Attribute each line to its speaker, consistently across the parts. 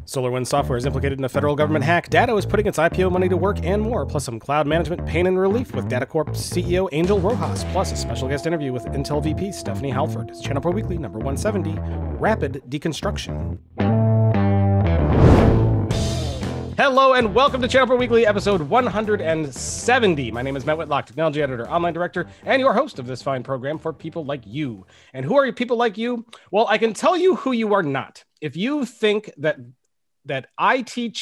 Speaker 1: SolarWinds software is implicated in a federal government hack. Datto is putting its IPO money to work and more, plus some cloud management pain and relief with DataCorps CEO Angel Rojas, plus a special guest interview with Intel VP Stephanie Hallford. It's ChannelPro Weekly, number 170, Rapid Deconstruction. Hello and welcome to ChannelPro Weekly, episode 170. My name is Matt Whitlock, technology editor, online director, and your host of this fine program for people like you. And who are people like you? Well, I can tell you who you are not. If you think that the IT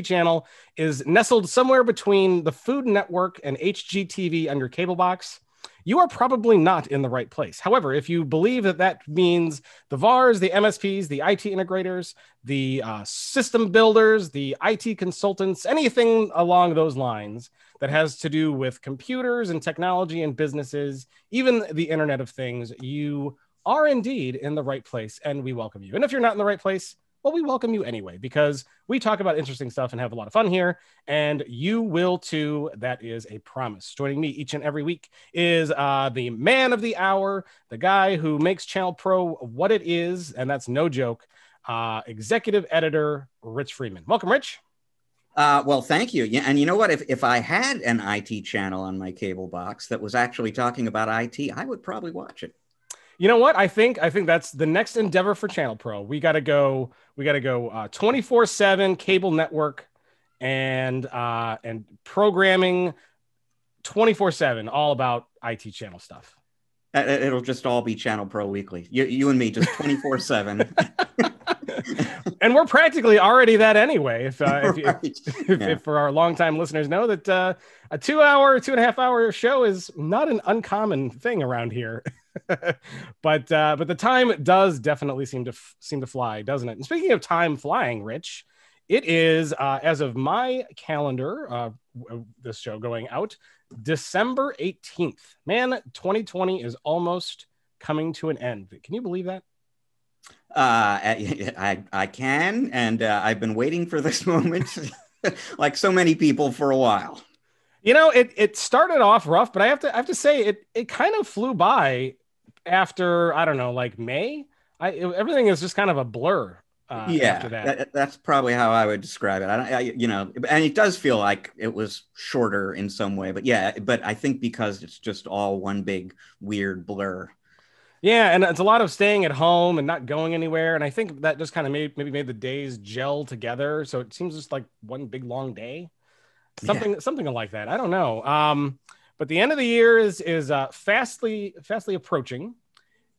Speaker 1: channel is nestled somewhere between the Food Network and HGTV on your cable box, you are probably not in the right place. However, if you believe that that means the VARs, the MSPs, the IT integrators, the system builders, the IT consultants, anything along those lines that has to do with computers and technology and businesses, even the Internet of Things, you are indeed in the right place, and we welcome you. And if you're not in the right place, well, we welcome you anyway, because we talk about interesting stuff and have a lot of fun here, and you will too. That is a promise. Joining me each and every week is the man of the hour, the guy who makes ChannelPro what it is, and that's no joke, executive editor, Rich Freeman. Welcome, Rich.
Speaker 2: Well, thank you. Yeah, and you know what? If I had an IT channel on my cable box that was actually talking about IT, I would probably watch it.
Speaker 1: You know what? I think that's the next endeavor for ChannelPro. We got to go 24/7 cable network and programming 24/7, all about IT channel stuff.
Speaker 2: It'll just all be ChannelPro Weekly. You and me, just 24/7.
Speaker 1: And we're practically already that anyway. If for our longtime listeners know that a 2.5 hour show is not an uncommon thing around here. but the time does definitely seem to fly, doesn't it? And speaking of time flying, Rich, it is as of my calendar, this show going out December 18th. Man, 2020 is almost coming to an end. Can you believe that?
Speaker 2: I can, and I've been waiting for this moment, like so many people, for a while.
Speaker 1: You know, it started off rough, but I have to say it kind of flew by after, I don't know, like May. Everything is just kind of a blur. After that.
Speaker 2: That's probably how I would describe it. And it does feel like it was shorter in some way, but I think because it's just all one big weird blur.
Speaker 1: Yeah, and it's a lot of staying at home and not going anywhere, and I think that just kind of maybe made the days gel together, so it seems just like one big long day, something like that. I don't know. But the end of the year is fastly approaching,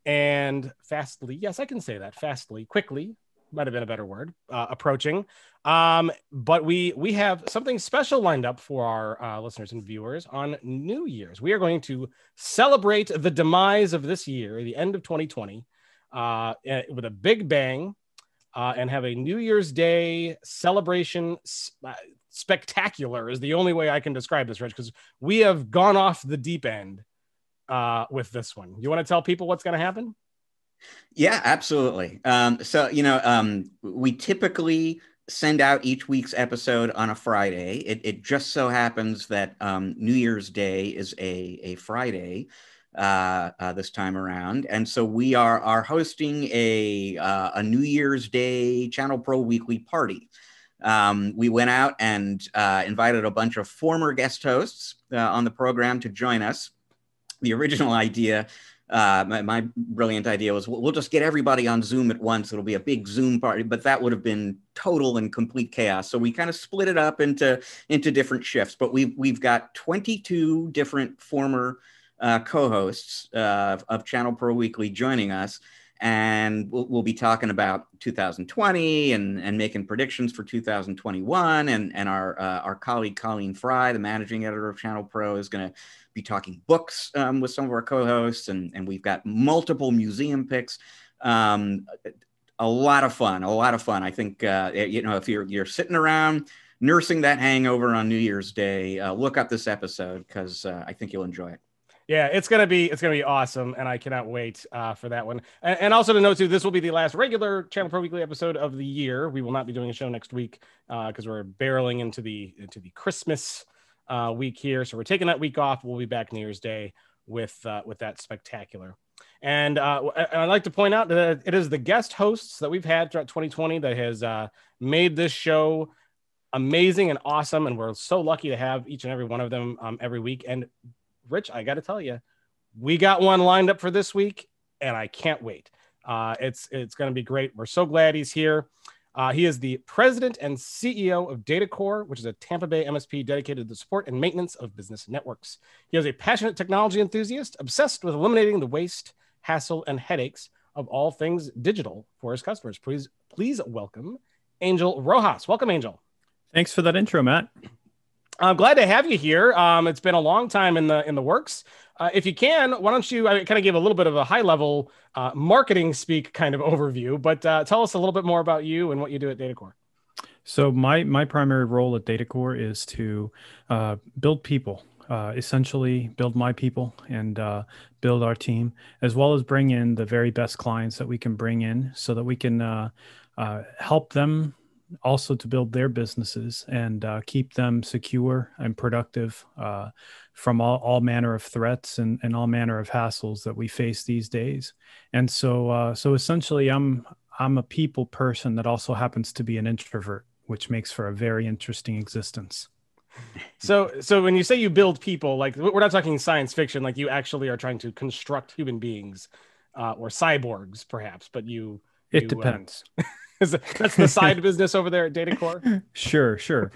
Speaker 1: and fastly, yes, I can say that, fastly, quickly might have been a better word, approaching. But we have something special lined up for our listeners and viewers on New Year's. We are going to celebrate the demise of this year, the end of 2020, with a big bang, and have a New Year's Day celebration. Spectacular is the only way I can describe this, Rich, because we have gone off the deep end with this one. You want to tell people what's going to happen?
Speaker 2: Yeah, absolutely. We typically send out each week's episode on a Friday. It just so happens that New Year's Day is a Friday this time around, and so we are hosting a New Year's Day ChannelPro Weekly party. We went out and invited a bunch of former guest hosts on the program to join us. The original idea, my brilliant idea, was we'll just get everybody on Zoom at once. It'll be a big Zoom party, but that would have been total and complete chaos. So we kind of split it up into different shifts. But we've got 22 different former co-hosts of ChannelPro Weekly joining us. And we'll be talking about 2020 and making predictions for 2021. And our colleague, Colleen Fry, the managing editor of ChannelPro, is going to be talking books with some of our co-hosts. And we've got multiple museum picks. A lot of fun. I think, if you're sitting around nursing that hangover on New Year's Day, look up this episode, because I think you'll enjoy it.
Speaker 1: Yeah, it's gonna be awesome, and I cannot wait for that one. And also to note too, this will be the last regular ChannelPro Weekly episode of the year. We will not be doing a show next week because we're barreling into the Christmas week here. So we're taking that week off. We'll be back New Year's Day with that spectacular. And I'd like to point out that it is the guest hosts that we've had throughout 2020 that has made this show amazing and awesome. And we're so lucky to have each and every one of them every week. And Rich, I got to tell you, we got one lined up for this week, and I can't wait. It's going to be great. We're so glad he's here. He is the president and CEO of Datacore, which is a Tampa Bay MSP dedicated to the support and maintenance of business networks. He is a passionate technology enthusiast, obsessed with eliminating the waste, hassle, and headaches of all things digital for his customers. Please welcome Angel Rojas. Welcome, Angel.
Speaker 3: Thanks for that intro, Matt.
Speaker 1: I'm glad to have you here. It's been a long time in the works. If you can, why don't you kind of give a little bit of a high level marketing speak kind of overview, but tell us a little bit more about you and what you do at Datacore.
Speaker 3: So my primary role at Datacore is to build people, essentially build my people and build our team, as well as bring in the very best clients that we can bring in so that we can help them also to build their businesses and keep them secure and productive from all manner of threats and all manner of hassles that we face these days. And so essentially, I'm a people person that also happens to be an introvert, which makes for a very interesting existence.
Speaker 1: So when you say you build people, like we're not talking science fiction, like you actually are trying to construct human beings or cyborgs, perhaps, but
Speaker 3: it depends.
Speaker 1: That's the side business over there at Datacore.
Speaker 3: Sure.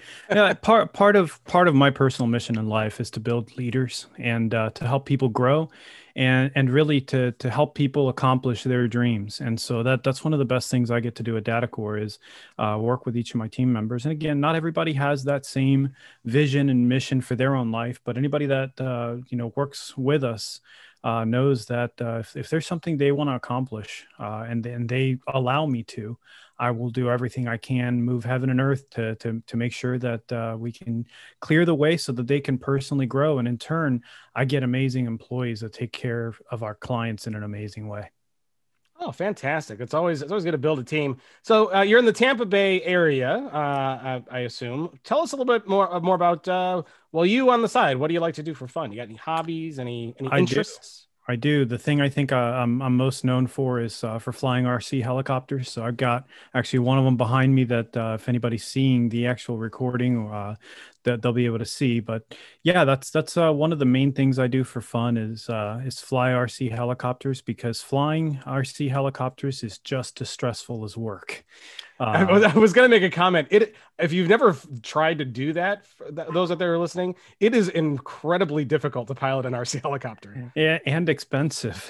Speaker 3: Part of my personal mission in life is to build leaders and to help people grow, and really to help people accomplish their dreams. And so that's one of the best things I get to do at Datacore is work with each of my team members. And again, not everybody has that same vision and mission for their own life, but anybody that works with us knows that if there's something they want to accomplish and they allow me to, I will do everything I can, move heaven and earth to make sure that we can clear the way so that they can personally grow. And in turn, I get amazing employees that take care of our clients in an amazing way.
Speaker 1: Oh, fantastic. It's always good to build a team. So you're in the Tampa Bay area, I assume. Tell us a little bit more about, you on the side, what do you like to do for fun? You got any hobbies, any interests?
Speaker 3: I do. The thing I think I'm most known for is for flying RC helicopters. So I've got actually one of them behind me that if anybody's seeing the actual recording, that they'll be able to see. But yeah, that's one of the main things I do for fun is fly RC helicopters, because flying RC helicopters is just as stressful as work.
Speaker 1: I was going to make a comment. If you've never tried to do that, those out there listening, it is incredibly difficult to pilot an RC helicopter.
Speaker 3: Yeah, and expensive.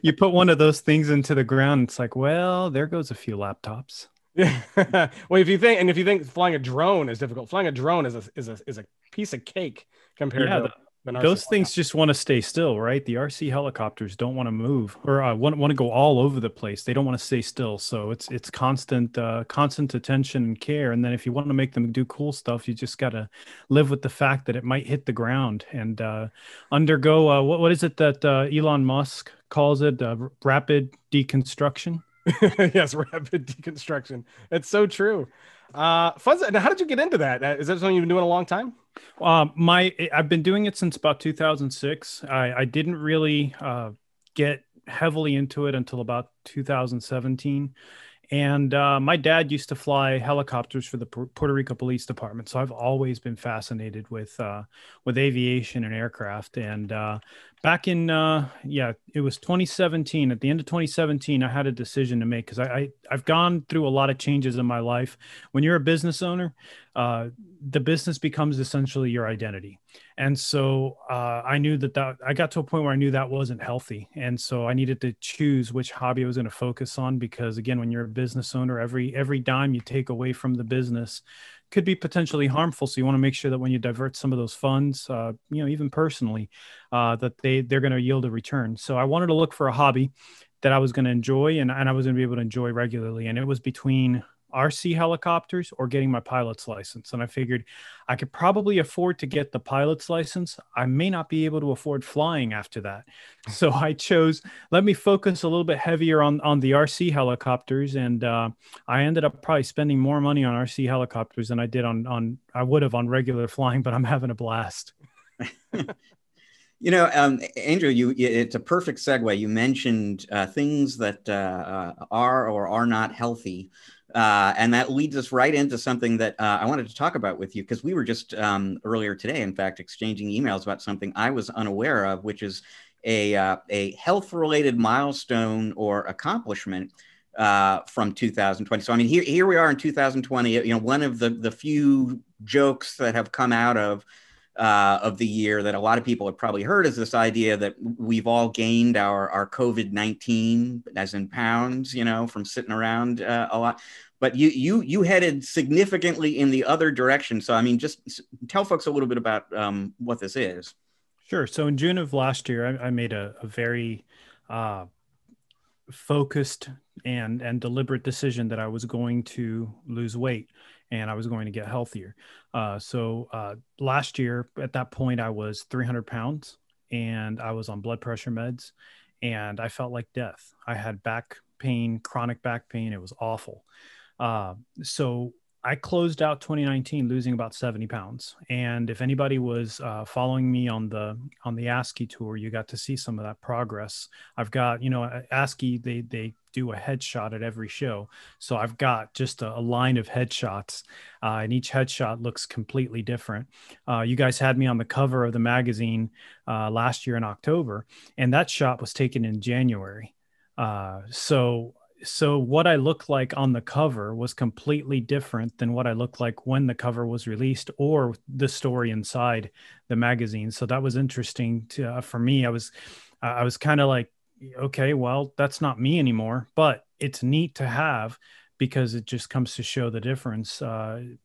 Speaker 3: You put one of those things into the ground, it's like, well, there goes a few laptops.
Speaker 1: Yeah. Well, if you think flying a drone is difficult, flying a drone is a piece of cake compared to those
Speaker 3: things just want to stay still, right? The RC helicopters don't want to move or want to go all over the place. They don't want to stay still. So it's constant attention and care. And then if you want to make them do cool stuff, you just got to live with the fact that it might hit the ground and undergo what is it that Elon Musk calls it? Rapid deconstruction.
Speaker 1: Yes, rapid deconstruction. It's so true. Fun. Now, how did you get into that? Is that something you've been doing a long time?
Speaker 3: I've been doing it since about 2006. I didn't really get heavily into it until about 2017. And my dad used to fly helicopters for the Puerto Rico Police Department, so I've always been fascinated with aviation and aircraft. And back in it was 2017. At the end of 2017, I had a decision to make, because I've gone through a lot of changes in my life. When you're a business owner, the business becomes essentially your identity. And so I knew that I got to a point where I knew that wasn't healthy. And so I needed to choose which hobby I was going to focus on, because again, when you're a business owner, every dime you take away from the business could be potentially harmful. So you want to make sure that when you divert some of those funds, even personally, that they're going to yield a return. So I wanted to look for a hobby that I was going to enjoy and I was going to be able to enjoy regularly. And it was between RC helicopters or getting my pilot's license. And I figured I could probably afford to get the pilot's license. I may not be able to afford flying after that. So I chose, let me focus a little bit heavier on the RC helicopters. And I ended up probably spending more money on RC helicopters than I did I would have on regular flying, but I'm having a blast.
Speaker 2: Angel, it's a perfect segue. You mentioned things that are or are not healthy. And that leads us right into something that I wanted to talk about with you, because we were just earlier today, in fact, exchanging emails about something I was unaware of, which is a health-related milestone or accomplishment from 2020. So, I mean, here we are in 2020. One of the few jokes that have come out of the year that a lot of people have probably heard is this idea that we've all gained our COVID-19, as in pounds, from sitting around a lot. But you headed significantly in the other direction. So, I mean, just tell folks a little bit about what this is.
Speaker 3: Sure. So in June of last year, I made a very focused and deliberate decision that I was going to lose weight and I was going to get healthier. So last year at that point, I was 300 pounds and I was on blood pressure meds and I felt like death. I had back pain, chronic back pain. It was awful. So I closed out 2019 losing about 70 pounds. And if anybody was following me on the ASCII tour, you got to see some of that progress. I've got, ASCII, they do a headshot at every show. So I've got just a line of headshots and each headshot looks completely different. You guys had me on the cover of the magazine last year in October, and that shot was taken in January. So what I looked like on the cover was completely different than what I looked like when the cover was released or the story inside the magazine. So that was interesting for me. I was kind of like, okay, well, that's not me anymore, but it's neat to have because it just comes to show the difference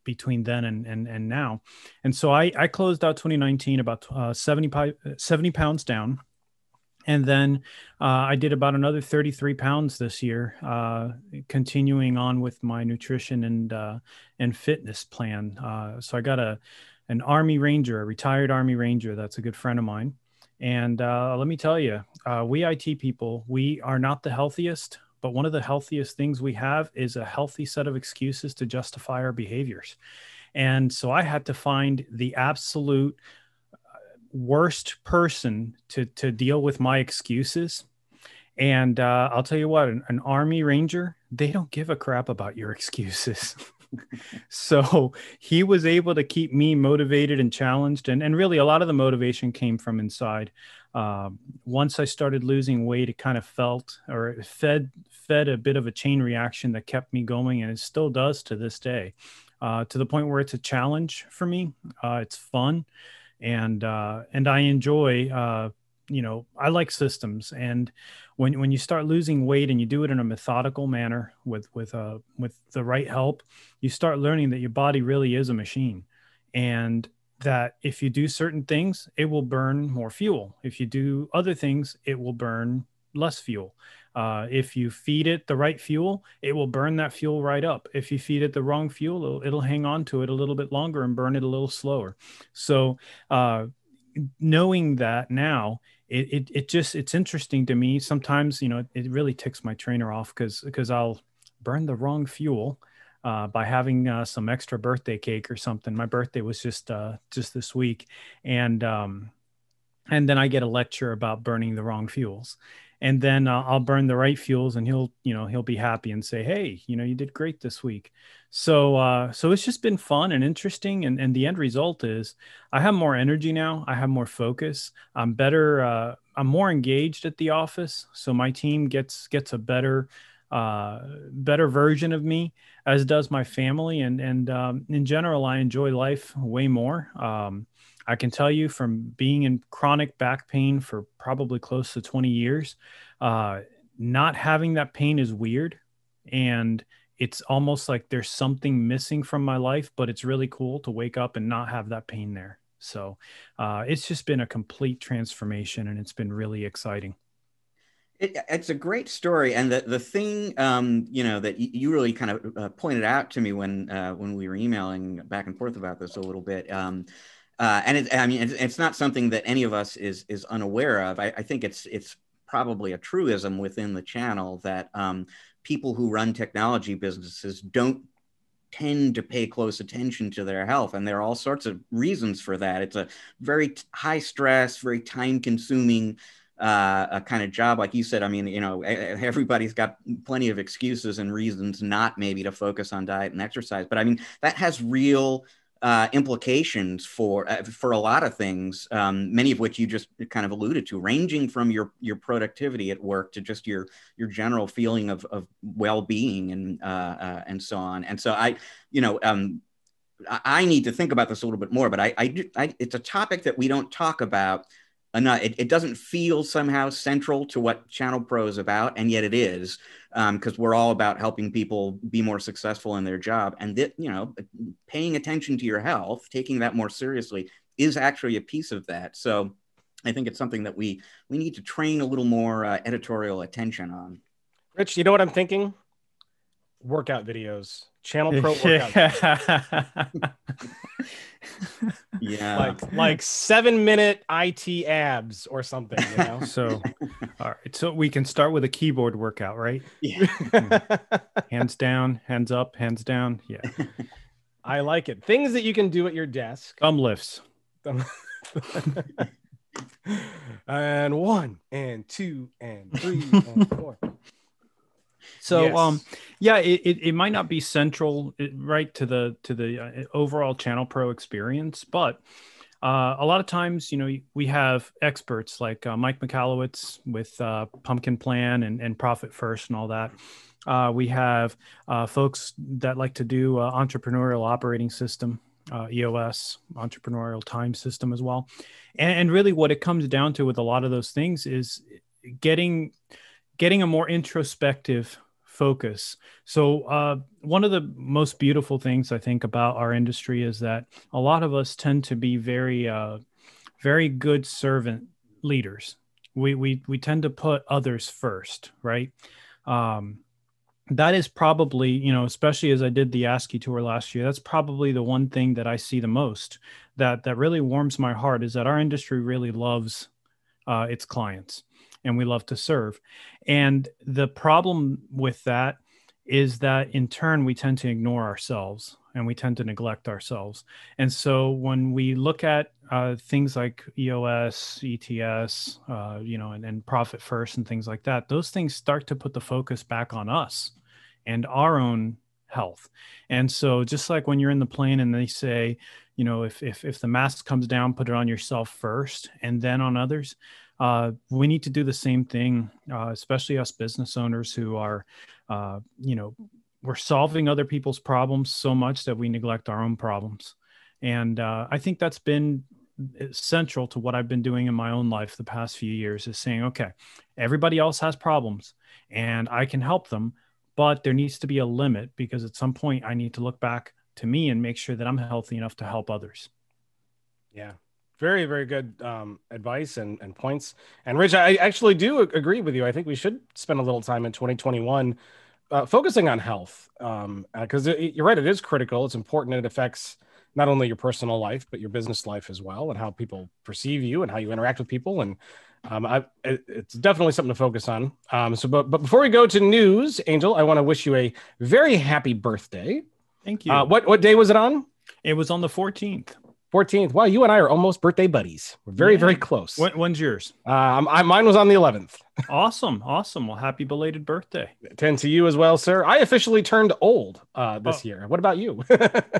Speaker 3: between then and now. And so I closed out 2019 about 70 pounds down. And then I did about another 33 pounds this year, continuing on with my nutrition and fitness plan. So I got an Army Ranger, a retired Army Ranger. That's a good friend of mine. And let me tell you, we IT people, we are not the healthiest, but one of the healthiest things we have is a healthy set of excuses to justify our behaviors. And so I had to find the absolute worst person to deal with my excuses. And I'll tell you what, an Army Ranger, they don't give a crap about your excuses. So he was able to keep me motivated and challenged. And really a lot of the motivation came from inside. Once I started losing weight, it kind of felt, or it fed a bit of a chain reaction that kept me going. And it still does to this day, to the point where it's a challenge for me. It's fun. And I enjoy, I like systems. And when you start losing weight and you do it in a methodical manner with the right help, you start learning that your body really is a machine, and that if you do certain things, it will burn more fuel. If you do other things, it will burn less fuel. If you feed it the right fuel, it will burn that fuel right up. If you feed it the wrong fuel, it'll hang on to it a little bit longer and burn it a little slower. So knowing that now, it's interesting to me. Sometimes, it really ticks my trainer off because I'll burn the wrong fuel by having some extra birthday cake or something. My birthday was just this week. And then I get a lecture about burning the wrong fuels. And then I'll burn the right fuels, and he'll be happy and say, "Hey, you did great this week." So it's just been fun and interesting. And the end result is I have more energy now. I have more focus. I'm better. I'm more engaged at the office. So my team gets a better version of me, as does my family. And in general, I enjoy life way more. I can tell you from being in chronic back pain for probably close to 20 years, not having that pain is weird. And it's almost like there's something missing from my life, but it's really cool to wake up and not have that pain there. So it's just been a complete transformation, and it's been really exciting.
Speaker 2: It's a great story, and the thing that you really kind of pointed out to me when we were emailing back and forth about this a little bit. It's not something that any of us is unaware of. I think it's probably a truism within the channel that people who run technology businesses don't tend to pay close attention to their health. And there are all sorts of reasons for that. It's a very high stress, very time consuming a kind of job. Like you said, I mean, everybody's got plenty of excuses and reasons not maybe to focus on diet and exercise. But I mean, that has real implications for a lot of things, many of which you just kind of alluded to, ranging from your productivity at work to just your general feeling of well-being and so on. And so I need to think about this a little bit more, but it's a topic that we don't talk about enough. It doesn't feel somehow central to what ChannelPro is about, and yet it is, because we're all about helping people be more successful in their job. And that, paying attention to your health, taking that more seriously, is actually a piece of that. So I think it's something that we need to train a little more editorial attention on.
Speaker 1: Rich, you know what I'm thinking? Workout videos. ChannelPro workout.
Speaker 2: Yeah,
Speaker 1: like 7-minute IT abs or something,
Speaker 3: So, all right. So we can start with a keyboard workout, right?
Speaker 2: Yeah.
Speaker 3: Hands down, hands up, hands down. Yeah.
Speaker 1: I like it. Things that you can do at your desk.
Speaker 3: Thumb lifts.
Speaker 1: And 1 and 2 and 3 and 4.
Speaker 3: So, yes. It might not be central, right, to the overall ChannelPro experience, but a lot of times, we have experts like Mike Michalowicz with Pumpkin Plan and Profit First and all that. We have folks that like to do entrepreneurial operating system, EOS, entrepreneurial time system as well. And really what it comes down to with a lot of those things is getting a more introspective focus. So one of the most beautiful things I think about our industry is that a lot of us tend to be very, very good servant leaders. We tend to put others first, right? That is probably, especially as I did the ASCII tour last year, that's probably the one thing that I see the most that really warms my heart, is that our industry really loves its clients. And we love to serve. And the problem with that is that in turn, we tend to ignore ourselves and we tend to neglect ourselves. And so when we look at things like EOS, ETS, and Profit First and things like that, those things start to put the focus back on us and our own health. And so just like when you're in the plane and they say, if the mask comes down, put it on yourself first and then on others. We need to do the same thing, especially us business owners who are, we're solving other people's problems so much that we neglect our own problems. And I think that's been central to what I've been doing in my own life the past few years, is saying, okay, everybody else has problems and I can help them, but there needs to be a limit, because at some point I need to look back to me and make sure that I'm healthy enough to help others.
Speaker 1: Yeah. Very, very good advice and points. And Rich, I actually do agree with you. I think we should spend a little time in 2021 focusing on health, because you're right. It is critical. It's important. It affects not only your personal life, but your business life as well, and how people perceive you and how you interact with people. And it's definitely something to focus on. But before we go to news, Angel, I want to wish you a very happy birthday.
Speaker 3: Thank you.
Speaker 1: What day was it on?
Speaker 3: It was on the 14th.
Speaker 1: 14th. Wow, you and I are almost birthday buddies. We're very, very close.
Speaker 3: When's yours?
Speaker 1: Mine was on the 11th.
Speaker 3: Awesome. Well, happy belated birthday.
Speaker 1: 10 to you as well, sir. I officially turned old this year. What about you?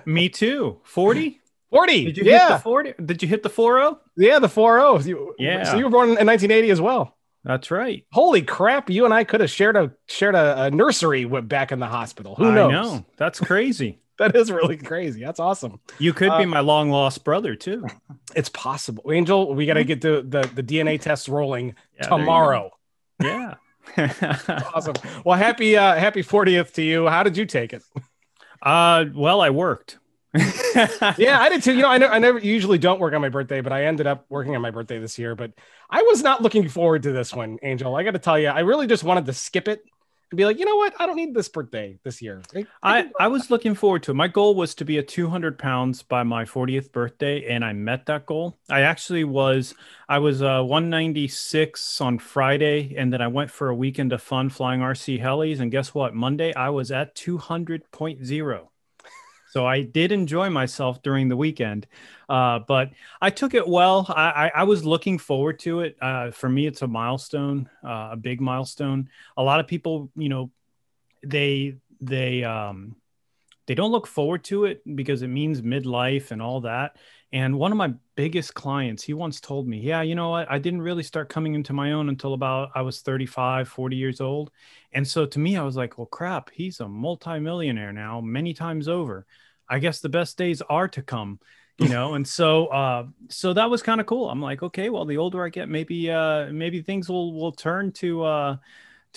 Speaker 3: Me too. 40?
Speaker 1: 40.
Speaker 3: Did you hit the 40? Did you hit the 40?
Speaker 1: Yeah, the 40.
Speaker 3: Yeah.
Speaker 1: So you were born in 1980 as well.
Speaker 3: That's right.
Speaker 1: Holy crap! You and I could have shared a nursery back in the hospital. Who knows?
Speaker 3: I know. That's crazy.
Speaker 1: That is really crazy. That's awesome.
Speaker 3: You could be my long lost brother too.
Speaker 1: It's possible. Angel, we got to get the DNA tests rolling tomorrow.
Speaker 3: Yeah.
Speaker 1: Awesome. Well, happy 40th to you. How did you take it?
Speaker 3: Well, I worked.
Speaker 1: Yeah, I did too. I never usually don't work on my birthday, but I ended up working on my birthday this year. But I was not looking forward to this one, Angel. I got to tell you, I really just wanted to skip it and be like, you know what? I don't need this birthday this year.
Speaker 3: I was looking forward to it. My goal was to be at 200 pounds by my 40th birthday, and I met that goal. I was 196 on Friday, and then I went for a weekend of fun flying RC helis. And guess what? Monday, I was at 200.0. So I did enjoy myself during the weekend, but I took it well. I was looking forward to it. For me, it's a milestone, a big milestone. A lot of people, they they don't look forward to it because it means midlife and all that. And one of my biggest clients, he once told me, yeah, you know what? I didn't really start coming into my own until about I was 35, 40 years old. And so to me, I was like, well, crap, he's a multimillionaire now, many times over. I guess the best days are to come, And so that was kind of cool. I'm like, okay, well, the older I get, maybe things will turn to a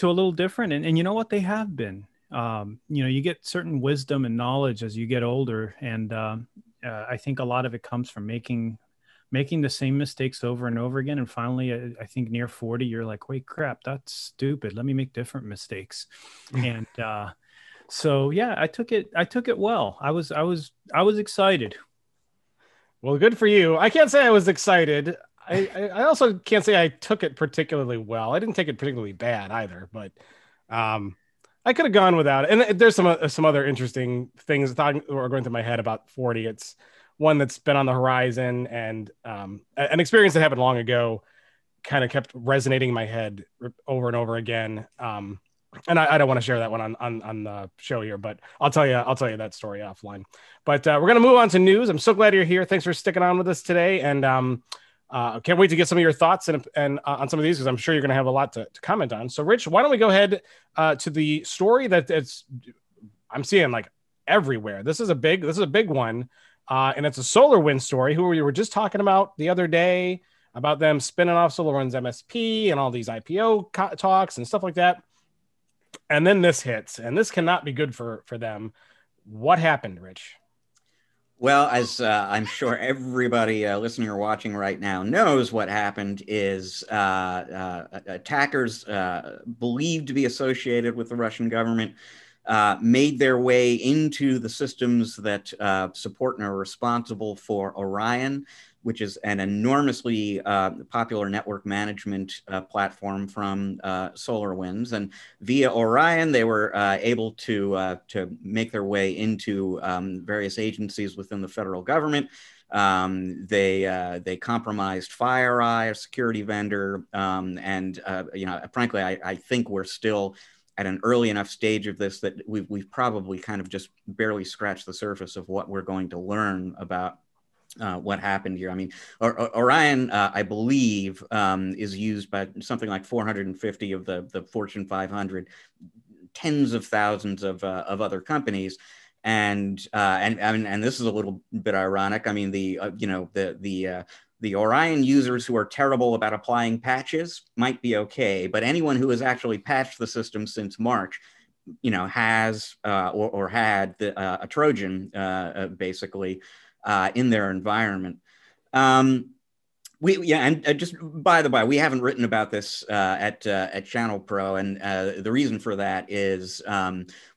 Speaker 3: little different. And you know what? They have been. You get certain wisdom and knowledge as you get older. And I think a lot of it comes from making the same mistakes over and over again. And finally, I think near 40, you're like, wait, crap, that's stupid. Let me make different mistakes. And so, yeah, I took it well. I was excited.
Speaker 1: Well, good for you. I can't say I was excited. I also can't say I took it particularly well. I didn't take it particularly bad either, but I could have gone without it. And there's some other interesting things that are going through my head about 40. It's one that's been on the horizon, and an experience that happened long ago kind of kept resonating in my head over and over again. And I don't want to share that one on the show here, but I'll tell you that story offline. But we're going to move on to news. I'm so glad you're here. Thanks for sticking on with us today. And can't wait to get some of your thoughts and on some of these, because I'm sure you're going to have a lot to comment on. So Rich, why don't we go ahead to the story that I'm seeing like everywhere. This is a big one. And it's a SolarWinds story, who we were just talking about the other day, about them spinning off SolarWinds MSP and all these IPO talks and stuff like that. And then this hits, and this cannot be good for them. What happened, Rich?
Speaker 2: Well, as I'm sure everybody listening or watching right now knows, what happened is attackers believed to be associated with the Russian government made their way into the systems that support and are responsible for Orion, which is an enormously popular network management platform from SolarWinds. And via Orion, they were able to make their way into various agencies within the federal government. They compromised FireEye, a security vendor, and frankly, I think we're still at an early enough stage of this that we've probably kind of just barely scratched the surface of what we're going to learn about what happened here. I mean, Orion, I believe, is used by something like 450 of the Fortune 500, tens of thousands of other companies, and this is a little bit ironic. I mean, the Orion users who are terrible about applying patches might be okay, but anyone who has actually patched the system since March, has or had a Trojan basically in their environment. Just by the by, we haven't written about this at ChannelPro, and the reason for that is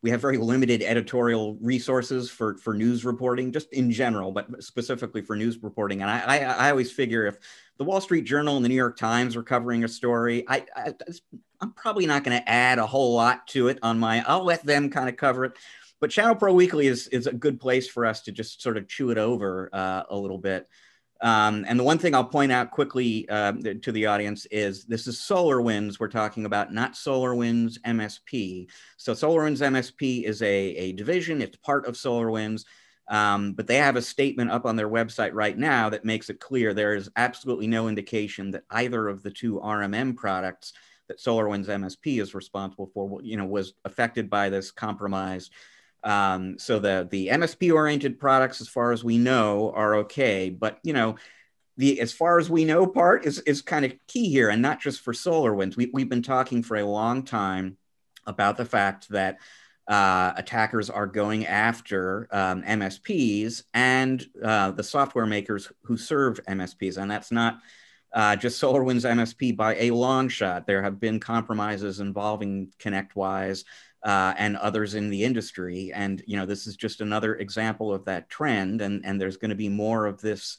Speaker 2: we have very limited editorial resources for news reporting, just in general, but specifically for news reporting. And I always figure if the Wall Street Journal and the New York Times are covering a story, I'm probably not going to add a whole lot to it on I'll let them kind of cover it. But ChannelPro Weekly is a good place for us to just sort of chew it over a little bit. And the one thing I'll point out quickly to the audience is this is SolarWinds we're talking about, not SolarWinds MSP. So SolarWinds MSP is a division. It's part of SolarWinds. But they have a statement up on their website right now that makes it clear there is absolutely no indication that either of the two RMM products that SolarWinds MSP is responsible for, was affected by this compromise. So the MSP-oriented products, as far as we know, are okay. But, the as far as we know part is kind of key here, and not just for SolarWinds. We've been talking for a long time about the fact that attackers are going after MSPs and the software makers who serve MSPs. And that's not just SolarWinds MSP by a long shot. There have been compromises involving ConnectWise and others in the industry. And, this is just another example of that trend. And there's going to be more of this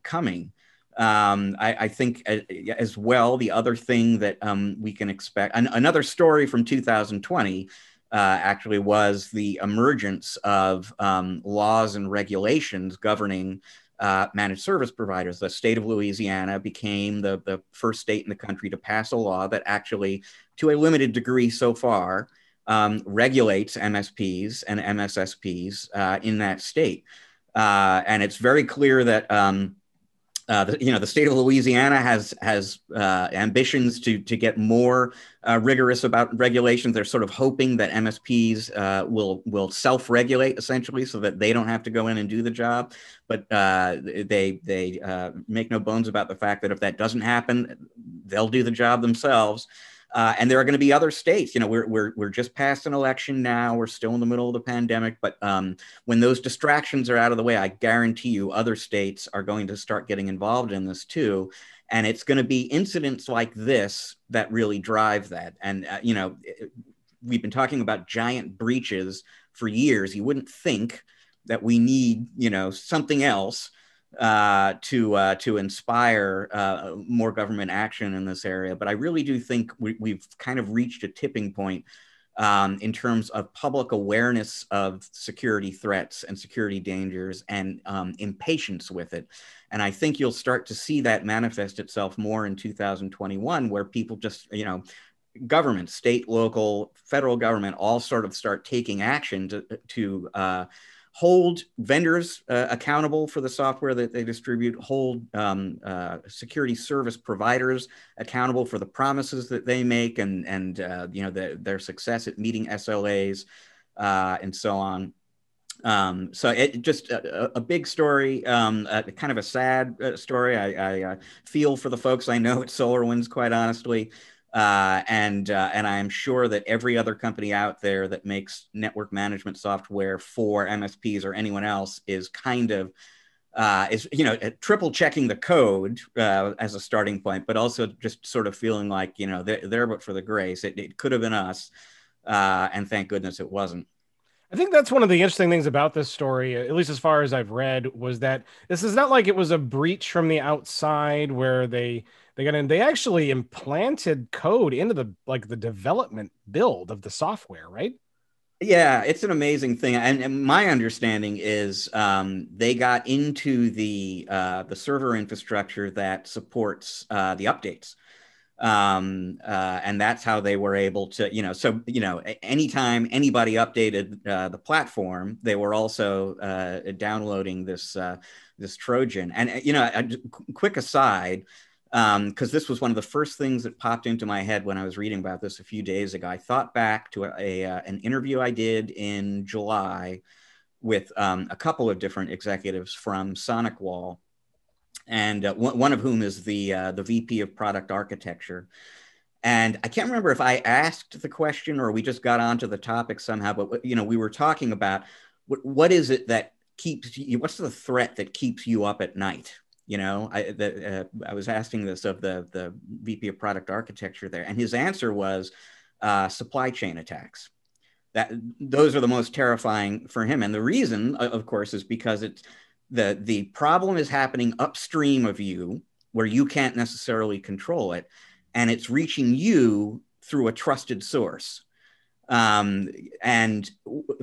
Speaker 2: coming. I think as well, the other thing that we can expect, another story from 2020 actually was the emergence of laws and regulations governing managed service providers. The state of Louisiana became the first state in the country to pass a law that actually, to a limited degree so far, regulates MSPs and MSSPs in that state. And it's very clear that the state of Louisiana has ambitions to get more rigorous about regulations. They're sort of hoping that MSPs will self-regulate essentially, so that they don't have to go in and do the job. But they make no bones about the fact that if that doesn't happen, they'll do the job themselves. And there are going to be other states. We're just past an election now. We're still in the middle of the pandemic. But when those distractions are out of the way, I guarantee you other states are going to start getting involved in this too. And it's going to be incidents like this that really drive that. And, we've been talking about giant breaches for years. You wouldn't think that we need, something else to inspire more government action in this area. But I really do think we've kind of reached a tipping point in terms of public awareness of security threats and security dangers and impatience with it. And I think you'll start to see that manifest itself more in 2021, where people just, government, state, local, federal government, all sort of start taking action to hold vendors accountable for the software that they distribute, hold security service providers accountable for the promises that they make and their success at meeting SLAs and so on. So it just a big story, kind of a sad story. I feel for the folks I know at SolarWinds, quite honestly. And I am sure that every other company out there that makes network management software for MSPs or anyone else is kind of triple checking the code as a starting point, but also just sort of feeling like they're but for the grace. It could have been us, and thank goodness it wasn't.
Speaker 1: I think that's one of the interesting things about this story, at least as far as I've read, was that this is not like it was a breach from the outside where they got in. They actually implanted code into the development build of the software, right?
Speaker 2: Yeah, it's an amazing thing, and my understanding is they got into the server infrastructure that supports the updates. And that's how they were able to, anytime anybody updated the platform, they were also downloading this Trojan. And, a quick aside, because this was one of the first things that popped into my head when I was reading about this a few days ago. I thought back to an interview I did in July with a couple of different executives from SonicWall. And one of whom is the VP of product architecture. And I can't remember if I asked the question or we just got onto the topic somehow, but we were talking about what is it that keeps you, what's the threat that keeps you up at night? I was asking this of the VP of product architecture there, and his answer was supply chain attacks. Those are the most terrifying for him. And the reason, of course, is because it's the problem is happening upstream of you where you can't necessarily control it, and it's reaching you through a trusted source. And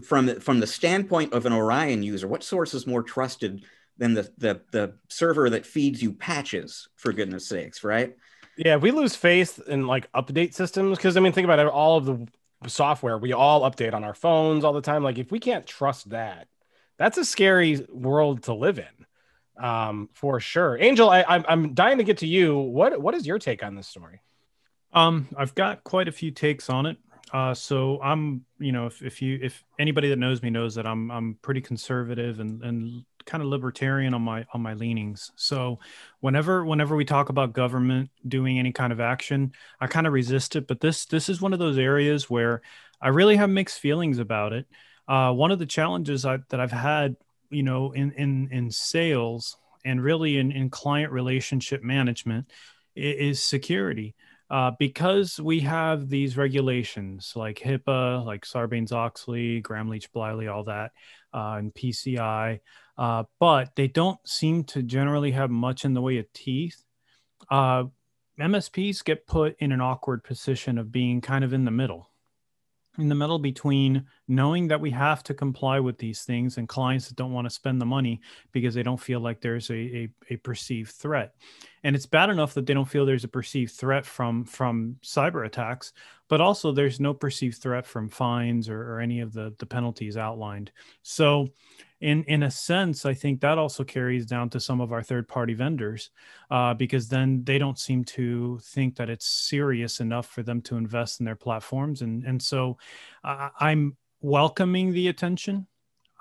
Speaker 2: from the standpoint of an Orion user, what source is more trusted than the server that feeds you patches, for goodness sakes, right?
Speaker 1: Yeah, we lose faith in update systems because think about it, all of the software we all update on our phones all the time. Like if we can't trust that, that's a scary world to live in, for sure. Angel, I'm dying to get to you. What is your take on this story?
Speaker 3: I've got quite a few takes on it. So I'm, if anybody that knows me knows that I'm pretty conservative and kind of libertarian on my leanings. So whenever we talk about government doing any kind of action, I kind of resist it. But this is one of those areas where I really have mixed feelings about it. One of the challenges that I've had, in sales and really in client relationship management is security. Because we have these regulations like HIPAA, like Sarbanes-Oxley, Gramm-Leach-Bliley, all that, and PCI, but they don't seem to generally have much in the way of teeth. MSPs get put in an awkward position of being kind of in the middle. in the middle between knowing that we have to comply with these things and clients that don't want to spend the money because they don't feel like there's a perceived threat. And it's bad enough that they don't feel there's a perceived threat from cyber attacks, but also there's no perceived threat from fines or any of the penalties outlined. So in a sense, I think that also carries down to some of our third-party vendors, because then they don't seem to think that it's serious enough for them to invest in their platforms. And so I'm welcoming the attention.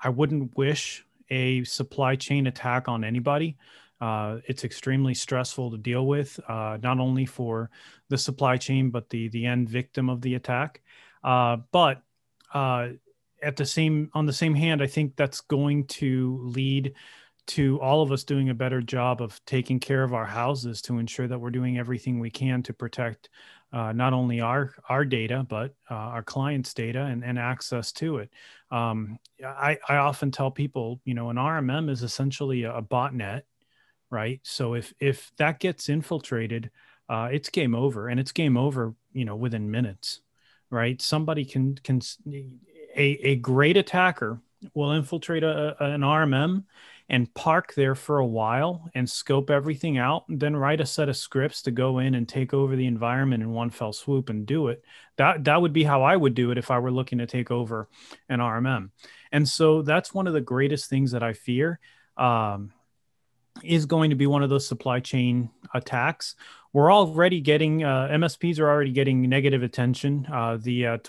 Speaker 3: I wouldn't wish a supply chain attack on anybody. It's extremely stressful to deal with, not only for the supply chain, but the end victim of the attack. But on the same hand, I think that's going to lead to all of us doing a better job of taking care of our houses to ensure that we're doing everything we can to protect not only our data, but our clients' data and access to it. I often tell people, an RMM is essentially a botnet, right? So if that gets infiltrated, it's game over, and it's game over, within minutes, right? Somebody can a great attacker will infiltrate an RMM and park there for a while and scope everything out, and then write a set of scripts to go in and take over the environment in one fell swoop and do it. That would be how I would do it if I were looking to take over an RMM. And so that's one of the greatest things that I fear, is going to be one of those supply chain attacks. We're already getting, MSPs are already getting negative attention. The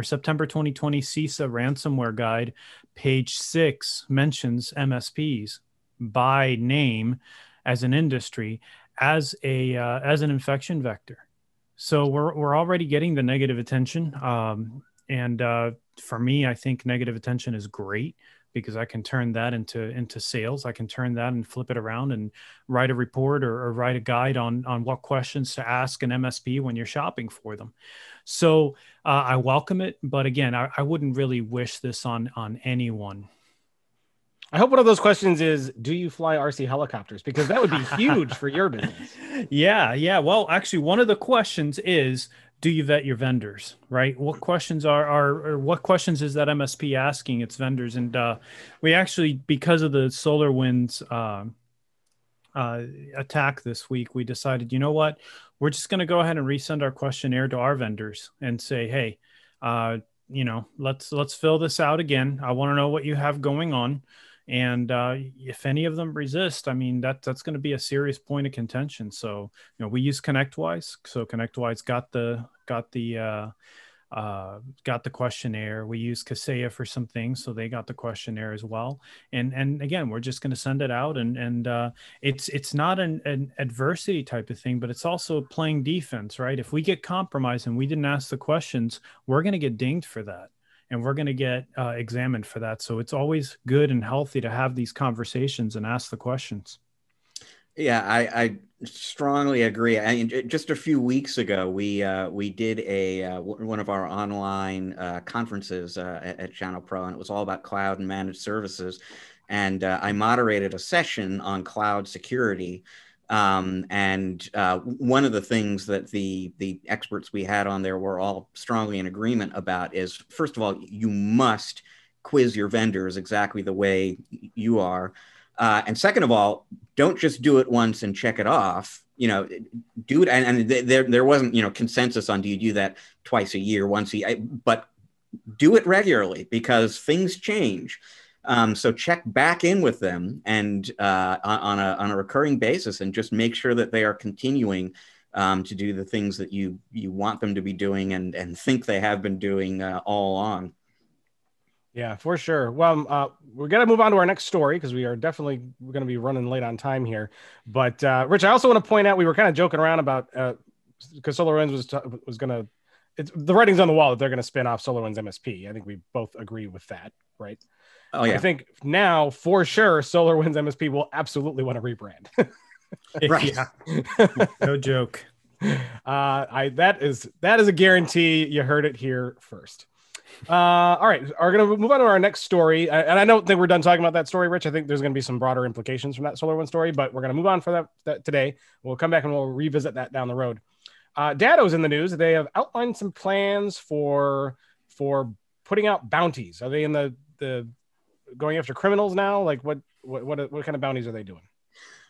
Speaker 3: September 2020 CISA ransomware guide, page 6, mentions MSPs by name as an industry, as an infection vector. So we're already getting the negative attention. For me, I think negative attention is great, because I can turn that into sales. I can turn that and flip it around and write a report or write a guide on what questions to ask an MSP when you're shopping for them. So I welcome it, but again, I wouldn't really wish this on anyone.
Speaker 1: I hope one of those questions is, do you fly RC helicopters? Because that would be huge for your business.
Speaker 3: Yeah. Well, actually, one of the questions is, do you vet your vendors, right? What questions or what questions is that MSP asking its vendors? And we actually, because of the SolarWinds attack this week, we decided, you know what, we're just going to go ahead and resend our questionnaire to our vendors and say, hey, let's fill this out again. I want to know what you have going on. And if any of them resist, I mean, that's going to be a serious point of contention. So, we use ConnectWise. So ConnectWise got the questionnaire. We use Kaseya for some things, so they got the questionnaire as well. And again, we're just going to send it out. And it's not an adversity type of thing, but it's also playing defense, right? If we get compromised and we didn't ask the questions, we're going to get dinged for that. And we're going to get examined for that. So it's always good and healthy to have these conversations and ask the questions.
Speaker 2: Yeah, I strongly agree. Just a few weeks ago, we did one of our online conferences at ChannelPro, and it was all about cloud and managed services. And I moderated a session on cloud security. And one of the things that the experts we had on there were all strongly in agreement about is, first of all, you must quiz your vendors exactly the way you are. And second of all, don't just do it once and check it off. Do it. And there wasn't, consensus on, do you do that twice a year, once a year, but do it regularly, because things change. So check back in with them and on a recurring basis, and just make sure that they are continuing to do the things that you want them to be doing and think they have been doing all along.
Speaker 1: Yeah, for sure. Well, we're going to move on to our next story, because we're going to be running late on time here. But Rich, I also want to point out, we were kind of joking around about, because SolarWinds was going to, the writing's on the wall that they're going to spin off SolarWinds MSP. I think we both agree with that, right?
Speaker 2: Oh, yeah.
Speaker 1: I think now, for sure, SolarWinds MSP will absolutely want to rebrand.
Speaker 2: Right.
Speaker 3: Yeah. No joke.
Speaker 1: That is a guarantee. You heard it here first. All right, we're going to move on to our next story. And I don't think we're done talking about that story, Rich. I think there's going to be some broader implications from that SolarWinds story, but we're going to move on for that today. We'll come back and we'll revisit that down the road. Datto's in the news. They have outlined some plans for for putting out bounties. Are they in the going after criminals now? Like what kind of bounties are they doing?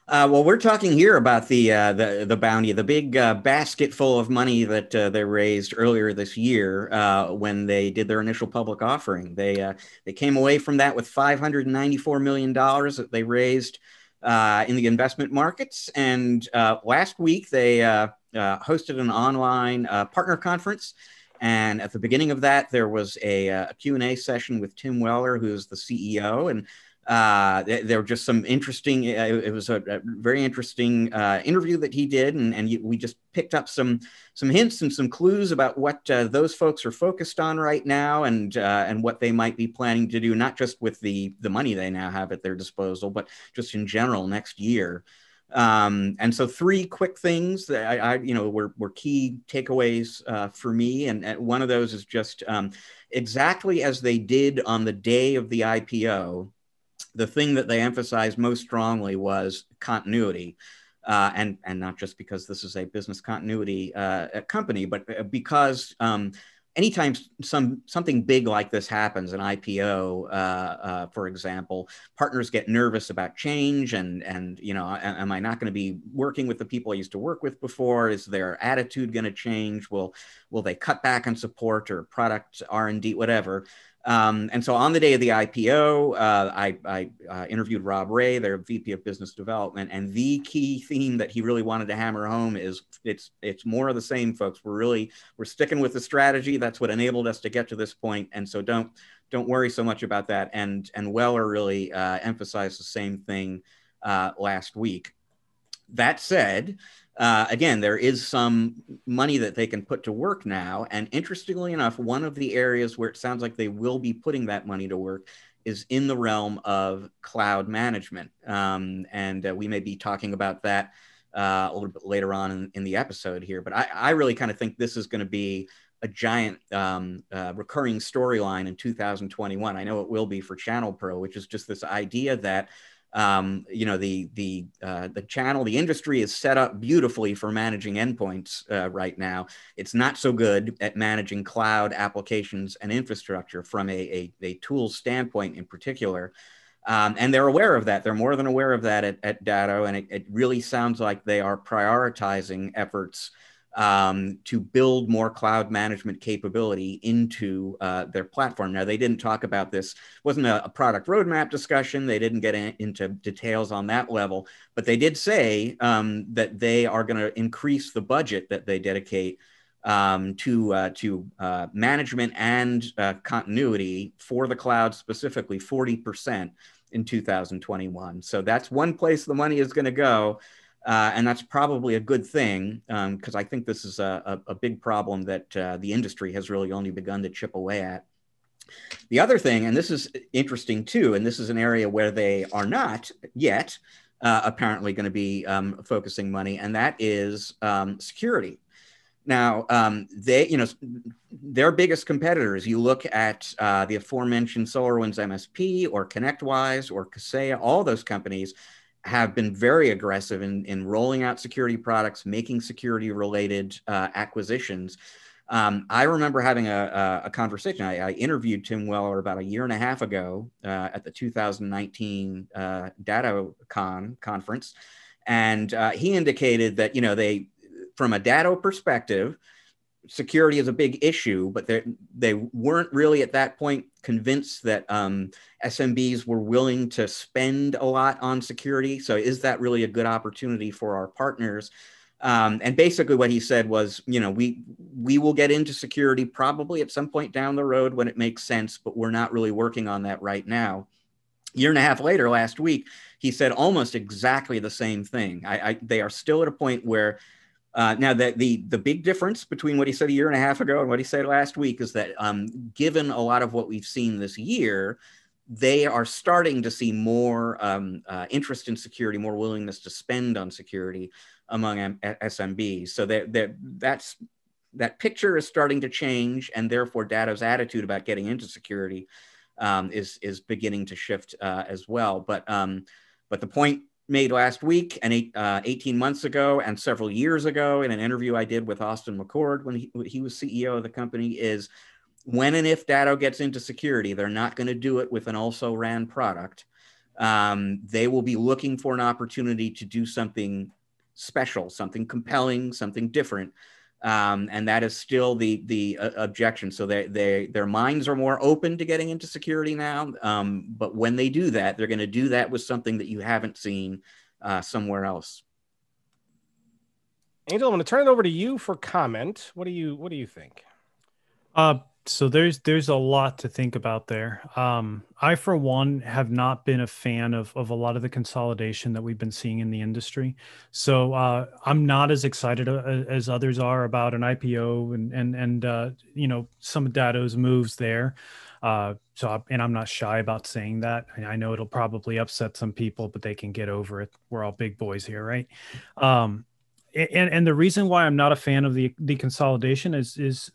Speaker 2: Well, we're talking here about the bounty, the big basket full of money that they raised earlier this year when they did their initial public offering. They came away from that with $594 million that they raised in the investment markets. And last week they hosted an online partner conference. And at the beginning of that, there was a Q&A session with Tim Weller, who's the CEO, and there were just some interesting, it was a very interesting interview that he did. And we just picked up some hints and some clues about what those folks are focused on right now and what they might be planning to do, not just with the money they now have at their disposal, but just in general next year. And so three quick things that were key takeaways for me. And one of those is just exactly as they did on the day of the IPO, the thing that they emphasized most strongly was continuity. And not just because this is a business continuity company, but because anytime something big like this happens, an IPO, for example, partners get nervous about change and am I not going to be working with the people I used to work with before? Is their attitude going to change? Will they cut back on support or product R&D, whatever? And so on the day of the IPO, I interviewed Rob Ray, their VP of Business Development, and the key theme that he really wanted to hammer home is it's more of the same, folks. We're sticking with the strategy. That's what enabled us to get to this point. And so don't worry so much about that. And Weller really emphasized the same thing last week. That said, again, there is some money that they can put to work now. And interestingly enough, one of the areas where it sounds like they will be putting that money to work is in the realm of cloud management. And we may be talking about that a little bit later on in the episode here. But I really kind of think this is going to be a giant recurring storyline in 2021. I know it will be for ChannelPro, which is just this idea that the channel, the industry is set up beautifully for managing endpoints right now. It's not so good at managing cloud applications and infrastructure from a tool standpoint in particular. And they're aware of that. They're more than aware of that at Datto. And it really sounds like they are prioritizing efforts to build more cloud management capability into their platform. Now, they didn't talk about this. It wasn't a product roadmap discussion. They didn't get into details on that level, but they did say that they are going to increase the budget that they dedicate to management and continuity for the cloud, specifically 40% in 2021. So that's one place the money is going to go. And that's probably a good thing because I think this is a big problem that the industry has really only begun to chip away at. The other thing, and this is interesting too, and this is an area where they are not yet apparently going to be focusing money, and that is security. Now, their biggest competitors, you look at the aforementioned SolarWinds MSP or ConnectWise or Kaseya, all those companies have been very aggressive in rolling out security products, making security-related acquisitions. I remember having a conversation. I interviewed Tim Weller about a year and a half ago at the 2019 DattoCon conference, and he indicated that from a Datto perspective, security is a big issue, but they weren't really at that point convinced that SMBs were willing to spend a lot on security. So is that really a good opportunity for our partners? And basically what he said was, we will get into security probably at some point down the road when it makes sense, but we're not really working on that right now. A year and a half later, last week, he said almost exactly the same thing. They are still at a point where now, the big difference between what he said a year and a half ago and what he said last week is that given a lot of what we've seen this year, they are starting to see more interest in security, more willingness to spend on security among SMBs. So that picture is starting to change, and therefore Datto's attitude about getting into security is beginning to shift as well. But the point made last week and 18 months ago and several years ago in an interview I did with Austin McCord when he was CEO of the company is when and if Datto gets into security, they're not going to do it with an also ran product. They will be looking for an opportunity to do something special, something compelling, something different. And that is still the objection. So their minds are more open to getting into security now. But when they do that, they're going to do that with something that you haven't seen somewhere else.
Speaker 1: Angel, I'm going to turn it over to you for comment. What do you think?
Speaker 3: So there's a lot to think about there. I, for one, have not been a fan of a lot of the consolidation that we've been seeing in the industry. So I'm not as excited as others are about an IPO and you know, some of Datto's moves there. And I'm not shy about saying that. I know it'll probably upset some people, but they can get over it. We're all big boys here, right? And the reason why I'm not a fan of the consolidation is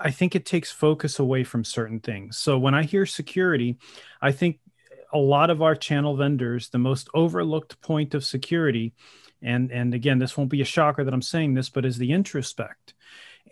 Speaker 3: I think it takes focus away from certain things. So when I hear security, I think a lot of our channel vendors, the most overlooked point of security, and again, this won't be a shocker that I'm saying this, but is the introspect.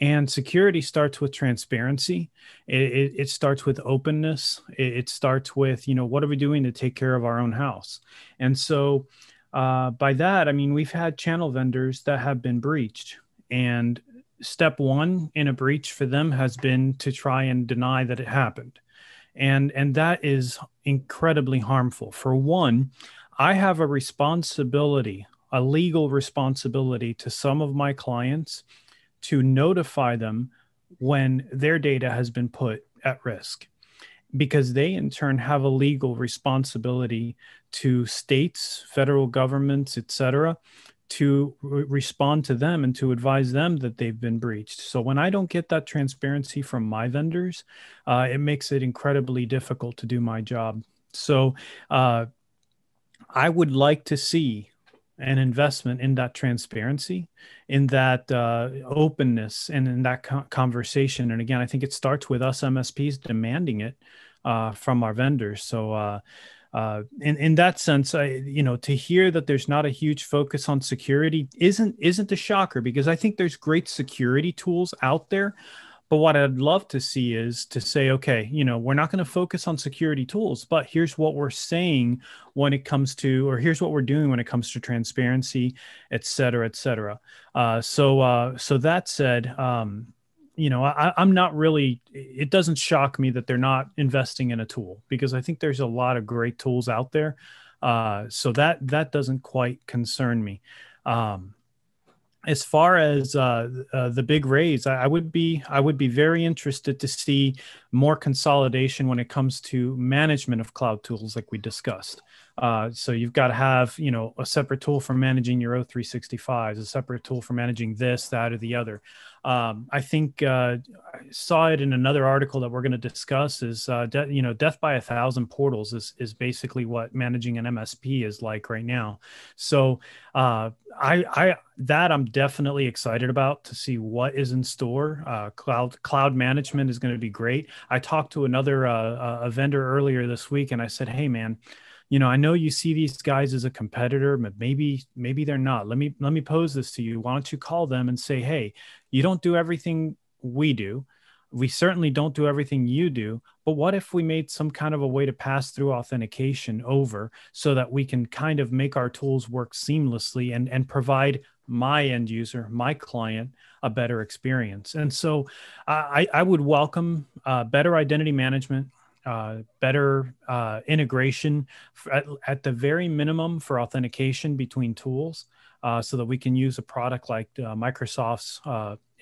Speaker 3: And security starts with transparency. It starts with openness. It starts with, you know, what are we doing to take care of our own house? And so by that, I mean, we've had channel vendors that have been breached, and step one in a breach for them has been to try and deny that it happened. And that is incredibly harmful. For one, I have a responsibility, a legal responsibility to some of my clients to notify them when their data has been put at risk, because they in turn have a legal responsibility to states, federal governments, et cetera, to respond to them and to advise them that they've been breached. So when I don't get that transparency from my vendors, it makes it incredibly difficult to do my job. So I would like to see an investment in that transparency, in that openness, and in that conversation. And again, I think it starts with us MSPs demanding it from our vendors. So in that sense, you know, to hear that there's not a huge focus on security isn't a shocker, because I think there's great security tools out there. But what I'd love to see is to say, okay, you know, we're not going to focus on security tools, but here's what we're saying when it comes to, or here's what we're doing when it comes to transparency, et cetera, et cetera. So that said, you know, I'm not really, it doesn't shock me that they're not investing in a tool, because I think there's a lot of great tools out there. So that doesn't quite concern me. As far as the big raise, I would be very interested to see more consolidation when it comes to management of cloud tools, like we discussed. So you've got to have, you know, a separate tool for managing your O365s, a separate tool for managing this, that, or the other. I think I saw it in another article that we're going to discuss is, you know, death by 1,000 portals is basically what managing an MSP is like right now. So I'm definitely excited about, to see what is in store. Cloud management is going to be great. I talked to another a vendor earlier this week, and I said, hey man, you know, I know you see these guys as a competitor, but maybe they're not. Let me pose this to you. Why don't you call them and say, hey, you don't do everything we do. We certainly don't do everything you do, but what if we made some kind of a way to pass through authentication over, so that we can kind of make our tools work seamlessly and provide my end user, my client, a better experience? And so I would welcome better identity management, better integration at the very minimum for authentication between tools, so that we can use a product like Microsoft's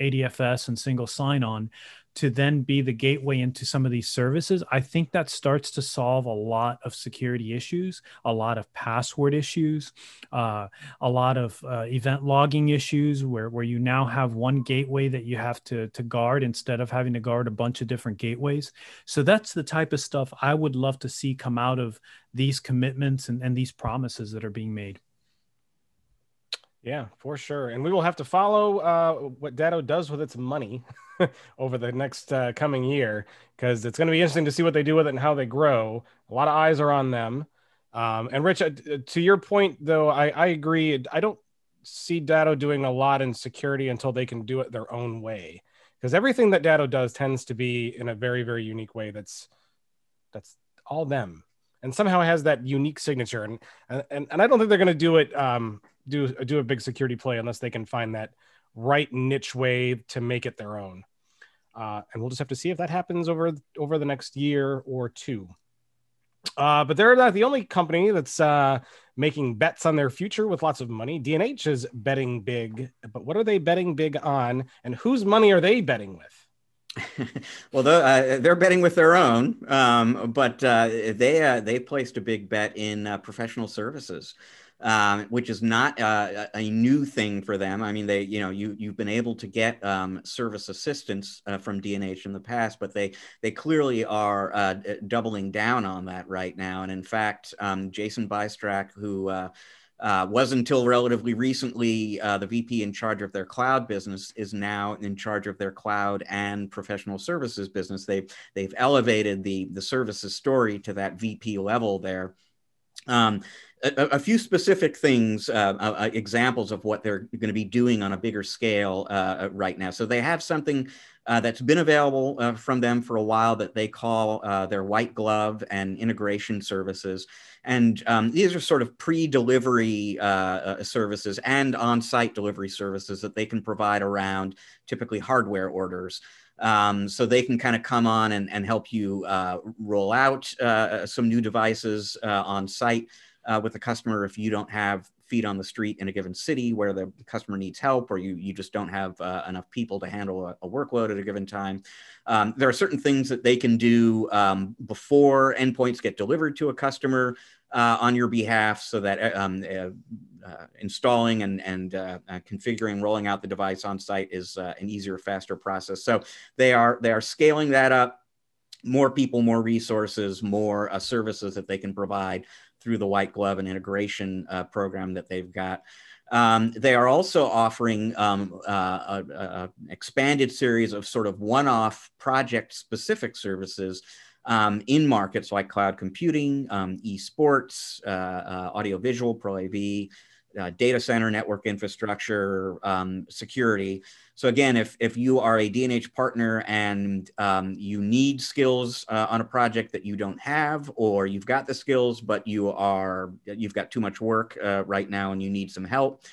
Speaker 3: ADFS and single sign-on to then be the gateway into some of these services. I think that starts to solve a lot of security issues, a lot of password issues, a lot of event logging issues, where you now have one gateway that you have to guard, instead of having to guard a bunch of different gateways. So that's the type of stuff I would love to see come out of these commitments and these promises that are being made.
Speaker 1: Yeah, for sure. And we will have to follow what Datto does with its money over the next coming year, because it's going to be interesting to see what they do with it and how they grow. A lot of eyes are on them. And Rich, to your point, though, I agree. I don't see Datto doing a lot in security until they can do it their own way. because everything that Datto does tends to be in a very, very unique way. That's all them, and somehow has that unique signature. And I don't think they're going to do it, do a big security play unless they can find that right niche way to make it their own. And we'll just have to see if that happens over the next year or two. But they're not the only company that's making bets on their future with lots of money. D&H is betting big, but what are they betting big on, and whose money are they betting with?
Speaker 2: Well, they're betting with their own, but they placed a big bet in professional services, which is not a new thing for them. I mean, you've been able to get service assistance from D&H in the past, but they clearly are doubling down on that right now. And in fact, Jason Bystrak, who was until relatively recently the VP in charge of their cloud business, is now in charge of their cloud and professional services business. They've elevated the services story to that VP level there. A few specific things, examples of what they're going to be doing on a bigger scale right now. So they have something that's been available from them for a while that they call their white glove and integration services. And these are sort of pre-delivery services and on-site delivery services that they can provide around typically hardware orders. So they can kind of come on and help you roll out some new devices on site with the customer if you don't have feet on the street in a given city where the customer needs help, or you just don't have enough people to handle a workload at a given time. There are certain things that they can do before endpoints get delivered to a customer on your behalf, so that installing and configuring, rolling out the device on site is an easier, faster process. So they are scaling that up. More people, more resources, more services that they can provide through the white glove and integration program that they've got. They are also offering an expanded series of sort of one-off project-specific services in markets like cloud computing, esports, audiovisual, Pro AV, data center, network infrastructure, security. So again, if you are a D&H partner and you need skills on a project that you don't have, or you've got the skills, but you've got too much work right now and you need some help,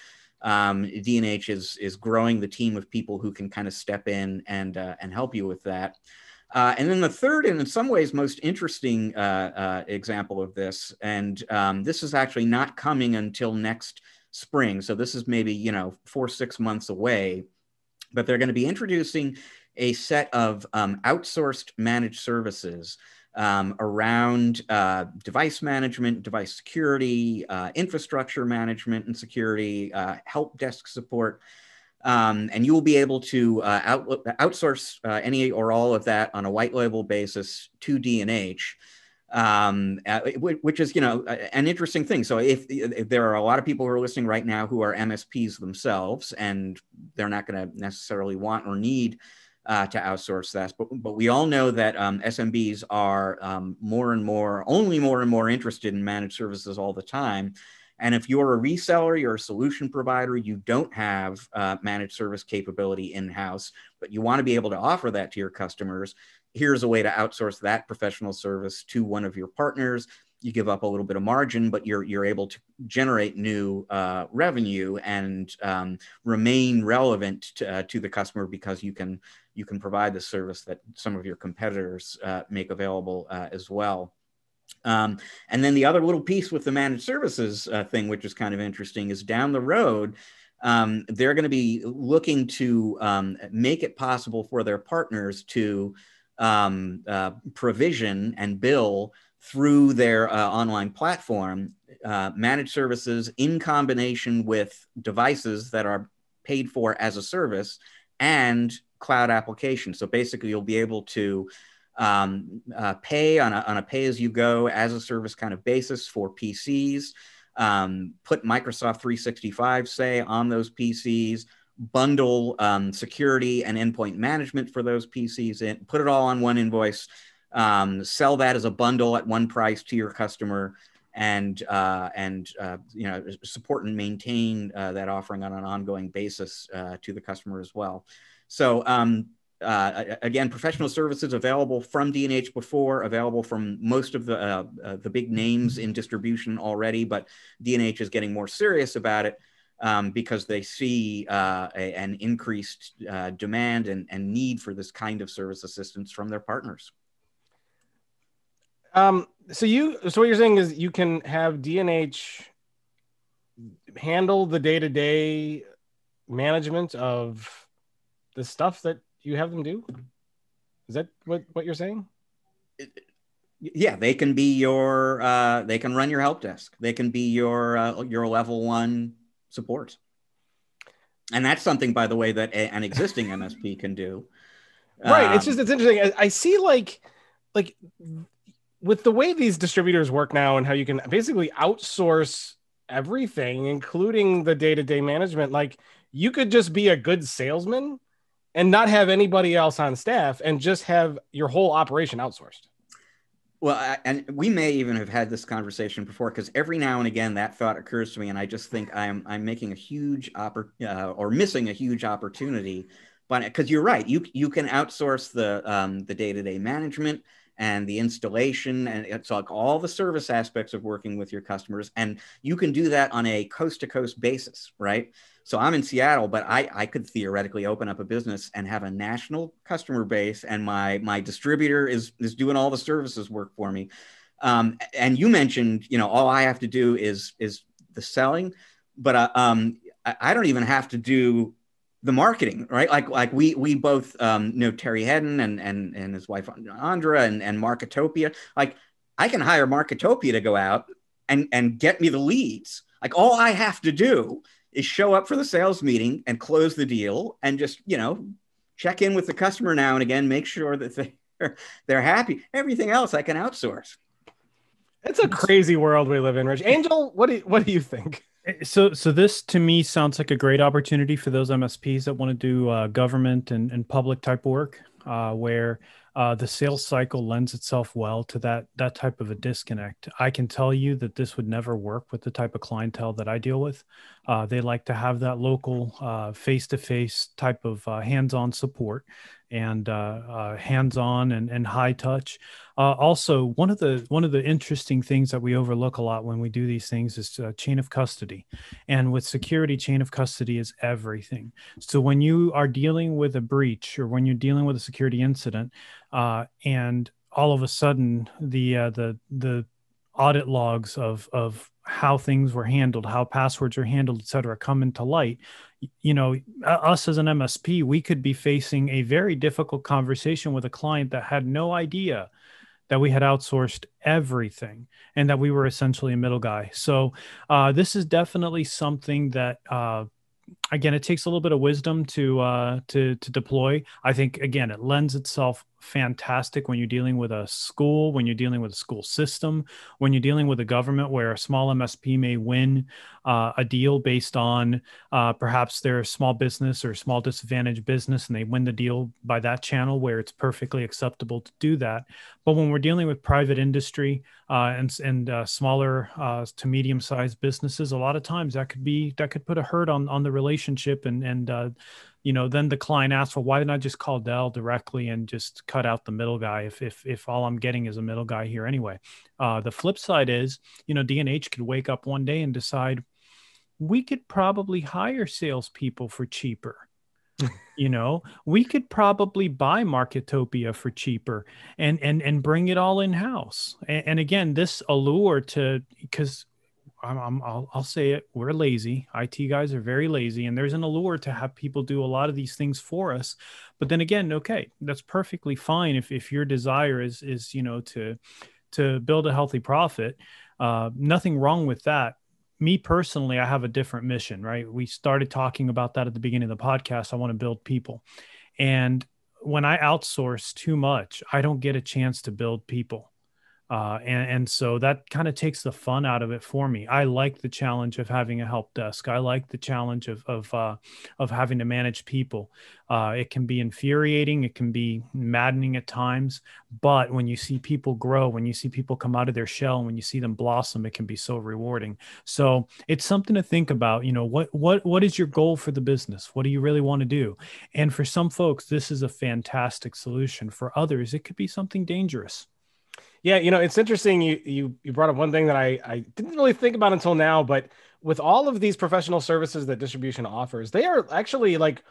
Speaker 2: D&H is growing the team of people who can kind of step in and help you with that. And then the third, and in some ways most interesting example of this, and this is actually not coming until next spring. So this is maybe, 4-6 months away, but they're going to be introducing a set of outsourced managed services around device management, device security, infrastructure management and security, help desk support. And you will be able to outsource any or all of that on a white label basis to D&H, which is, an interesting thing. So if there are a lot of people who are listening right now who are MSPs themselves, and they're not going to necessarily want or need to outsource that, but we all know that SMBs are more and more interested in managed services all the time. And if you're a reseller, you're a solution provider, you don't have managed service capability in-house, but you want to be able to offer that to your customers, here's a way to outsource that professional service to one of your partners. You give up a little bit of margin, but you're able to generate new revenue and remain relevant to the customer, because you can provide the service that some of your competitors make available as well. And then the other little piece with the managed services thing, which is kind of interesting, is down the road, they're going to be looking to make it possible for their partners to provision and bill through their online platform managed services in combination with devices that are paid for as a service and cloud applications. So basically, you'll be able to pay on a pay-as-you-go, as-a-service kind of basis for PCs, put Microsoft 365, say, on those PCs, bundle security and endpoint management for those PCs, in, put it all on one invoice, sell that as a bundle at one price to your customer, and support and maintain that offering on an ongoing basis to the customer as well. So again, professional services available from D&H before, available from most of the big names in distribution already, but D&H is getting more serious about it because they see an increased demand and need for this kind of service assistance from their partners.
Speaker 1: So what you're saying is you can have D&H handle the day-to-day management of the stuff that you have them do? Is that what you're saying?
Speaker 2: Yeah, they can be your, they can run your help desk. They can be your level 1 support. And that's something, by the way, that an existing MSP can do.
Speaker 1: Right. It's interesting. I see like with the way these distributors work now and how you can basically outsource everything, including the day-to-day management, like you could just be a good salesman and not have anybody else on staff and just have your whole operation outsourced.
Speaker 2: Well, and we may even have had this conversation before, because every now and again that thought occurs to me, and I just think I'm making a huge or missing a huge opportunity. But because you're right, you can outsource the day-to-day management and the installation, and it's like all the service aspects of working with your customers, and you can do that on a coast-to-coast basis, right? So I'm in Seattle, but I could theoretically open up a business and have a national customer base, and my distributor is doing all the services work for me. And you mentioned, all I have to do is the selling, but I don't even have to do the marketing, right? Like we both know Terry Hedden and his wife Andra and Marketopia. Like I can hire Marketopia to go out and get me the leads. Like all I have to do is show up for the sales meeting and close the deal and just, check in with the customer now and again, make sure that they're happy. Everything else I can outsource.
Speaker 1: It's a crazy world we live in, Rich. Angel, what do you think?
Speaker 3: So this to me sounds like a great opportunity for those MSPs that want to do government and public type work, where the sales cycle lends itself well to that type of a disconnect. I can tell you that this would never work with the type of clientele that I deal with. They like to have that local face-to-face type of hands-on support and hands-on and high touch. Also, one of the interesting things that we overlook a lot when we do these things is chain of custody. And with security, chain of custody is everything. So when you are dealing with a breach or when you're dealing with a security incident, and all of a sudden the audit logs of how things were handled, how passwords were handled, et cetera, come into light, us as an MSP, we could be facing a very difficult conversation with a client that had no idea that we had outsourced everything and that we were essentially a middle guy. So this is definitely something that, again, it takes a little bit of wisdom to deploy. I think, again, it lends itself fantastic when you're dealing with a school, when you're dealing with a school system, when you're dealing with a government where a small MSP may win a deal based on perhaps their small business or small disadvantaged business, and they win the deal by that channel where it's perfectly acceptable to do that. But when we're dealing with private industry and smaller to medium-sized businesses, a lot of times that could put a hurt on the relationship, and then the client asks, well, why didn't I just call Dell directly and just cut out the middle guy if all I'm getting is a middle guy here anyway? The flip side is, D&H could wake up one day and decide we could probably hire salespeople for cheaper. We could probably buy Marketopia for cheaper and bring it all in-house. And again, this allure because I'll say it, we're lazy. IT guys are very lazy, and there's an allure to have people do a lot of these things for us. But then again, okay, that's perfectly fine if your desire is to build a healthy profit. Nothing wrong with that. Me personally, I have a different mission, right? We started talking about that at the beginning of the podcast. I want to build people. And when I outsource too much, I don't get a chance to build people. And so that kind of takes the fun out of it for me. I like the challenge of having a help desk. I like the challenge of having to manage people. It can be infuriating. It can be maddening at times. But when you see people grow, when you see people come out of their shell, when you see them blossom, it can be so rewarding. So it's something to think about. You know, what is your goal for the business? What do you really want to do? And for some folks, this is a fantastic solution. For others, it could be something dangerous.
Speaker 1: Yeah, you know, it's interesting. You brought up one thing that I didn't really think about until now, but with all of these professional services that distribution offers, they are actually, like,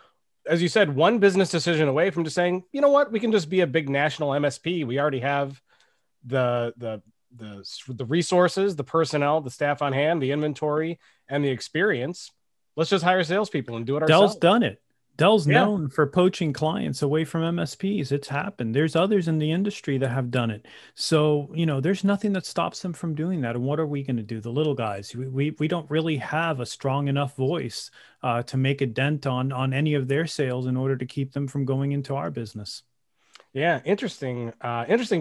Speaker 1: as you said, one business decision away from just saying, you know what, we can just be a big national MSP. We already have the resources, the personnel, the staff on hand, the inventory, and the experience. Let's just hire salespeople and do it ourselves.
Speaker 3: Dell's done it. Dell's
Speaker 1: Yeah.
Speaker 3: known for poaching clients away from MSPs. It's happened. There's others in the industry that have done it. So, you know, there's nothing that stops them from doing that. And what are we going to do? The little guys, we don't really have a strong enough voice to make a dent on any of their sales in order to keep them from going into our business.
Speaker 1: Yeah, interesting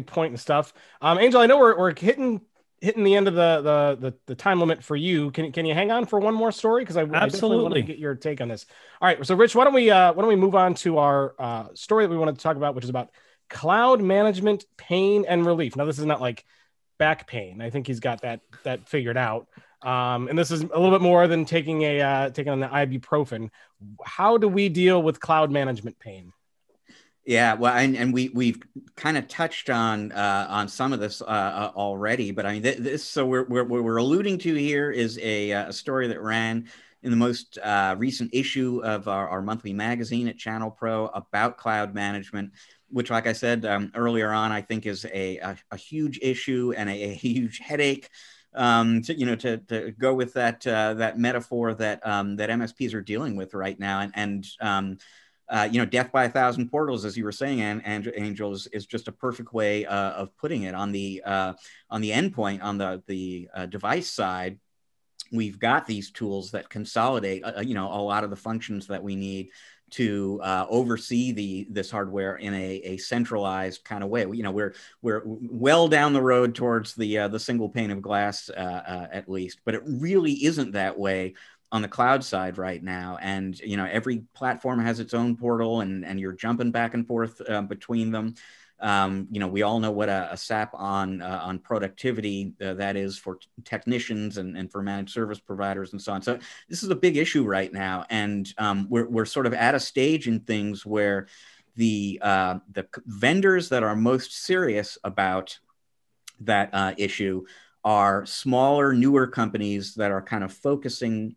Speaker 1: point and stuff. Angel, I know we're hitting the end of the time limit for you. Can you hang on for one more story? Because I definitely want to get your take on this. All right, so Rich, why don't we move on to our story that we wanted to talk about, which is about cloud management pain and relief. Now, this is not like back pain. I think he's got that figured out. And this is a little bit more than taking on the ibuprofen. How do we deal with cloud management pain?
Speaker 2: Yeah, well, and we've kind of touched on some of this already, but I mean, this. So we're alluding to here is a story that ran in the most recent issue of our monthly magazine at ChannelPro about cloud management, which, like I said earlier on, I think is a huge issue and a huge headache. To go with that metaphor that MSPs are dealing with right now, and death by 1,000 portals, as you were saying, and Angel, is just a perfect way of putting it. On the endpoint, on the device side, we've got these tools that consolidate, a lot of the functions that we need to oversee this hardware in a centralized kind of way. We're well down the road towards the single pane of glass, at least, but it really isn't that way on the cloud side right now. And, every platform has its own portal, and you're jumping back and forth between them. We all know what a SAP on productivity that is for technicians and for managed service providers and so on. So this is a big issue right now. And we're sort of at a stage in things where the vendors that are most serious about that issue are smaller, newer companies that are kind of focusing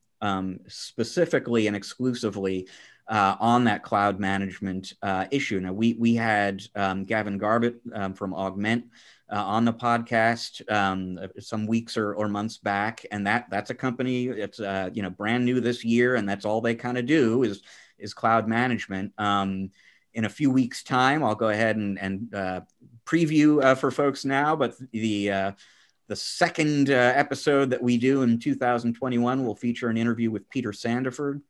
Speaker 2: specifically and exclusively on that cloud management issue. Now, we had Gavin Garbett from Augment on the podcast some weeks or months back, and that's a company that's brand new this year, and that's all they kind of do is cloud management. In a few weeks' time, I'll go ahead and preview for folks now, but the second episode that we do in 2021 will feature an interview with Peter Sandiford,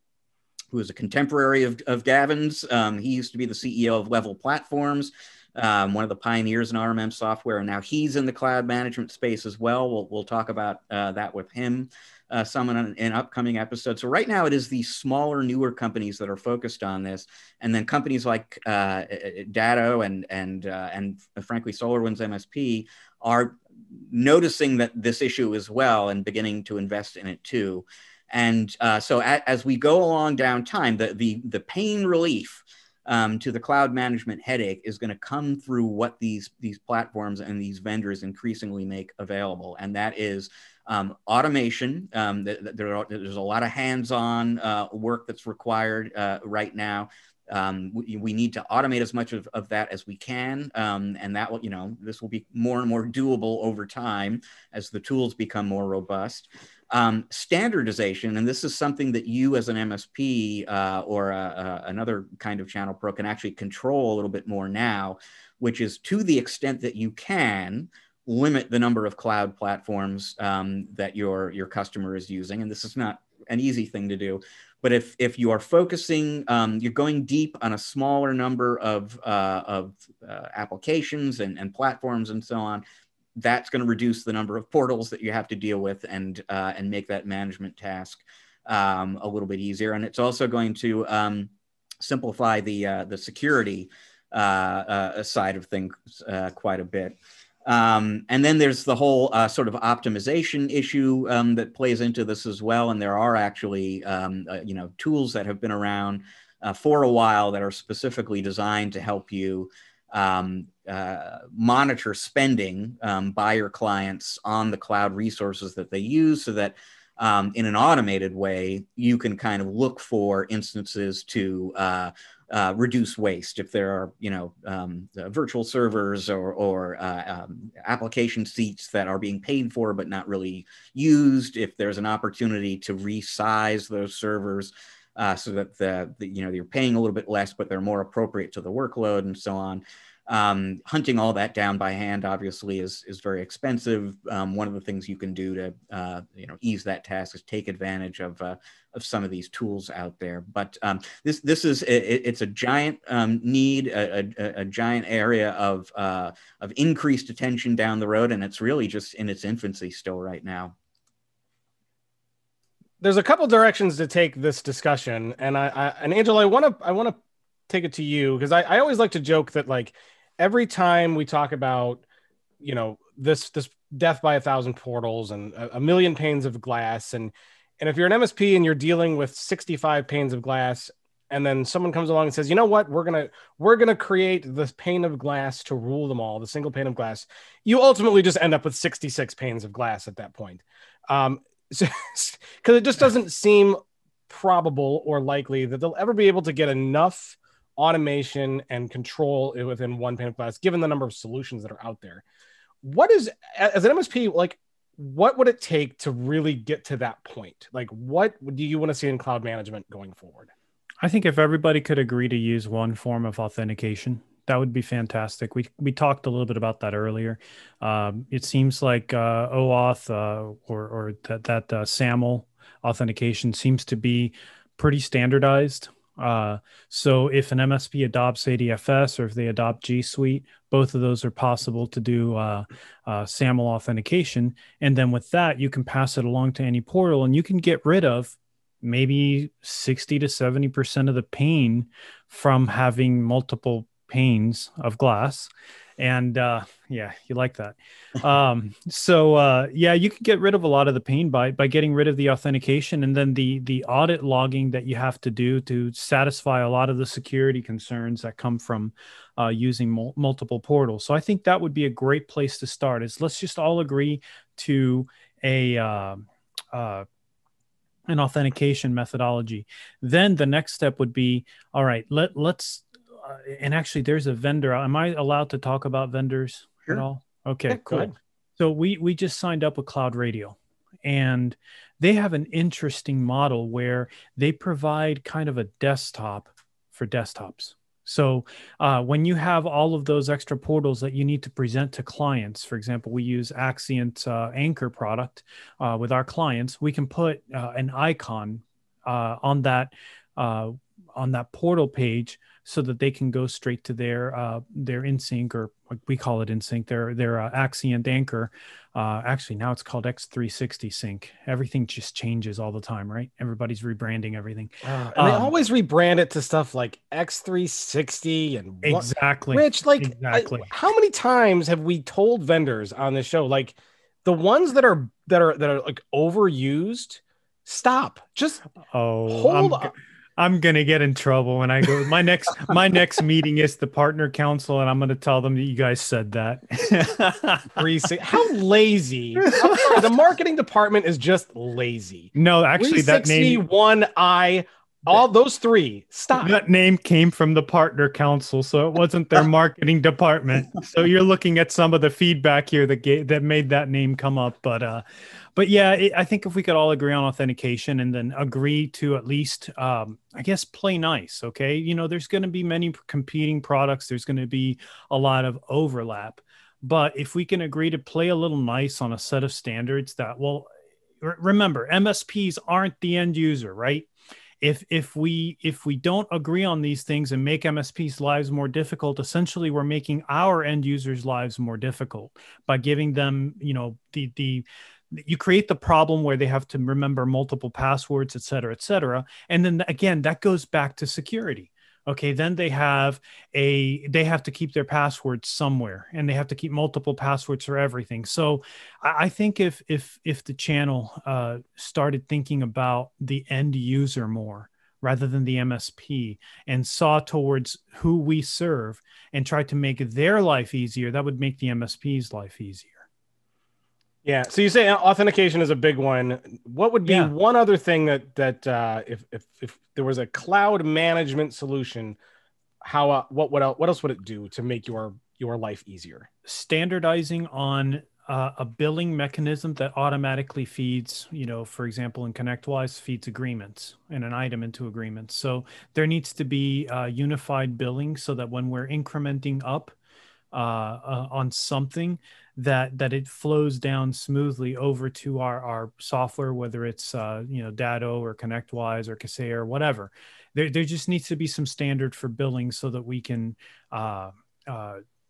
Speaker 2: who is a contemporary of Gavin's. He used to be the CEO of Level Platforms, one of the pioneers in RMM software, and now he's in the cloud management space as well. We'll talk about that with him some in upcoming episodes. So right now it is these smaller, newer companies that are focused on this, and then companies like Datto and frankly SolarWinds MSP are noticing that this issue as well and beginning to invest in it too. And so as we go along down time, the pain relief to the cloud management headache is going to come through what these platforms and these vendors increasingly make available. And that is automation. There's a lot of hands-on work that's required right now. We need to automate as much of that as we can. And that will, this will be more and more doable over time as the tools become more robust. Standardization, and this is something that you as an MSP or another kind of channel pro can actually control a little bit more now, which is to the extent that you can limit the number of cloud platforms that your customer is using. And this is not an easy thing to do. But if you are focusing, you're going deep on a smaller number of applications and platforms and so on, that's going to reduce the number of portals that you have to deal with and make that management task a little bit easier. And it's also going to simplify the security side of things quite a bit. And then there's the whole sort of optimization issue that plays into this as well. And there are actually, tools that have been around for a while that are specifically designed to help you monitor spending by your clients on the cloud resources that they use, so that in an automated way, you can kind of look for instances to reduce waste. If there are, virtual servers or application seats that are being paid for but not really used, if there's an opportunity to resize those servers so that you're paying a little bit less, but they're more appropriate to the workload and so on. Hunting all that down by hand obviously is very expensive. One of the things you can do to ease that task is take advantage of some of these tools out there. But this is it's a giant need, a giant area of increased attention down the road, and it's really just in its infancy still right now.
Speaker 1: There's a couple directions to take this discussion, and Angel, I want to take it to you, because I always like to joke that, like, every time we talk about, this death by 1,000 portals and a million panes of glass, and if you're an MSP and you're dealing with 65 panes of glass, and then someone comes along and says, you know what, we're gonna create this pane of glass to rule them all, the single pane of glass, you ultimately just end up with 66 panes of glass at that point. Because it just doesn't seem probable or likely that they'll ever be able to get enough automation and control within one pane of glass, given the number of solutions that are out there. What is, as an MSP, like, what would it take to really get to that point? Like, what do you want to see in cloud management going forward?
Speaker 3: I think if everybody could agree to use one form of authentication, that would be fantastic. We talked a little bit about that earlier. It seems like OAuth or that SAML authentication seems to be pretty standardized. So if an MSP adopts ADFS or if they adopt G Suite, both of those are possible to do SAML authentication. And then with that, you can pass it along to any portal, and you can get rid of maybe 60 to 70% of the pain from having multiple panes of glass. And yeah, you like that. Yeah, you can get rid of a lot of the pain by getting rid of the authentication, and then the audit logging that you have to do to satisfy a lot of the security concerns that come from using multiple portals. So I think that would be a great place to start. Is let's just all agree to an authentication methodology. Then the next step would be, all right, let's and actually there's a vendor. Am I allowed to talk about vendors at all? Okay,
Speaker 1: yeah,
Speaker 3: cool. So we just signed up with Cloud Radio, and they have an interesting model where they provide kind of a desktop for desktops. So when you have all of those extra portals that you need to present to clients, for example, we use Accient Anchor product with our clients. We can put an icon on that portal page so that they can go straight to their InSync, or we call it InSync, their Accient Anchor. Actually, now it's called X360 Sync. Everything just changes all the time, right? Everybody's rebranding everything.
Speaker 1: And they always rebrand it to stuff like X360 and
Speaker 3: exactly.
Speaker 1: Which, like,
Speaker 3: exactly.
Speaker 1: How many times have we told vendors on this show, like, the ones that are like overused, stop. Just hold on.
Speaker 3: I'm gonna get in trouble when I go. My next meeting is the partner council, and I'm gonna tell them that you guys said that.
Speaker 1: How lazy! I'm sorry, the marketing department is just lazy.
Speaker 3: No, actually, that name,
Speaker 1: One Eye, all those three. Stop.
Speaker 3: That name came from the partner council, so it wasn't their marketing department. So you're looking at some of the feedback here that made that name come up, But yeah, I think if we could all agree on authentication and then agree to at least, I guess, play nice, okay? There's going to be many competing products. There's going to be a lot of overlap. But if we can agree to play a little nice on a set of standards that, well, remember, MSPs aren't the end user, right? if we don't agree on these things and make MSPs' lives more difficult, essentially we're making our end users' lives more difficult by giving them, you create the problem where they have to remember multiple passwords, et cetera, and then again that goes back to security. Okay, then they have to keep their passwords somewhere, and they have to keep multiple passwords for everything. So I think if the channel started thinking about the end user more rather than the MSP, and saw towards who we serve and tried to make their life easier, that would make the MSP's life easier.
Speaker 1: Yeah. So you say authentication is a big one. What would be one other thing that if there was a cloud management solution, what else would it do to make your life easier?
Speaker 3: Standardizing on a billing mechanism that automatically feeds, for example, in ConnectWise, feeds agreements and an item into agreements. So there needs to be unified billing so that when we're incrementing up on something, that it flows down smoothly over to our software, whether it's Datto or ConnectWise or Kaseya or whatever. There just needs to be some standard for billing so that we can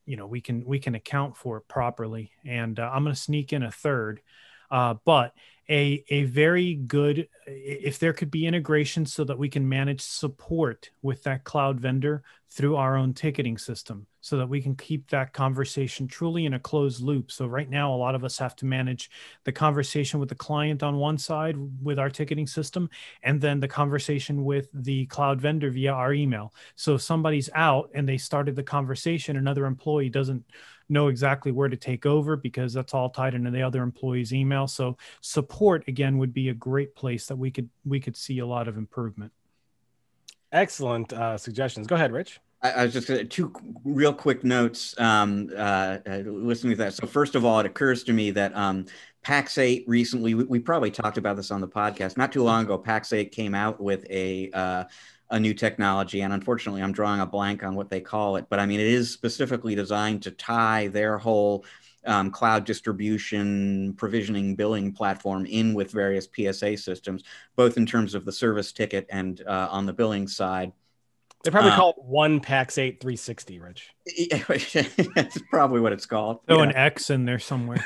Speaker 3: we can account for it properly. And I'm going to sneak in a third, but a very good, if there could be integration so that we can manage support with that cloud vendor through our own ticketing system, so that we can keep that conversation truly in a closed loop. So right now, a lot of us have to manage the conversation with the client on one side with our ticketing system, and then the conversation with the cloud vendor via our email. So if somebody's out and they started the conversation, another employee doesn't know exactly where to take over because that's all tied into the other employee's email. So support, again, would be a great place that we could see a lot of improvement.
Speaker 1: Excellent suggestions. Go ahead, Rich.
Speaker 2: I was just going to two real quick notes listening to that. So first of all, it occurs to me that PAX 8 recently, we probably talked about this on the podcast, not too long ago, PAX 8 came out with a new technology. And unfortunately, I'm drawing a blank on what they call it. But I mean, it is specifically designed to tie their whole cloud distribution, provisioning, billing platform in with various PSA systems, both in terms of the service ticket and on the billing side.
Speaker 1: They probably call it one PAX 8 360, Rich.
Speaker 2: That's probably what it's called.
Speaker 3: Throw an X in there somewhere.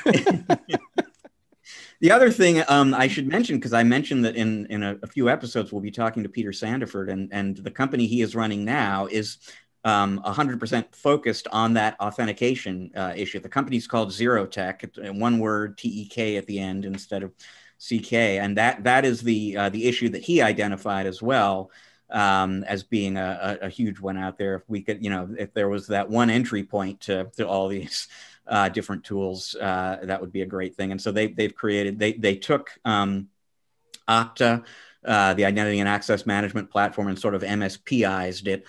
Speaker 2: The other thing I should mention, because I mentioned that in a few episodes, we'll be talking to Peter Sandiford, and the company he is running now is 100% focused on that authentication issue. The company's called ZeroTech, one word, TEK at the end instead of CK. And that is the issue that he identified as well. As being a huge one out there. If we could, if there was that one entry point to all these different tools, that would be a great thing. And so they've created, they took Okta, the identity and access management platform, and sort of MSPized it.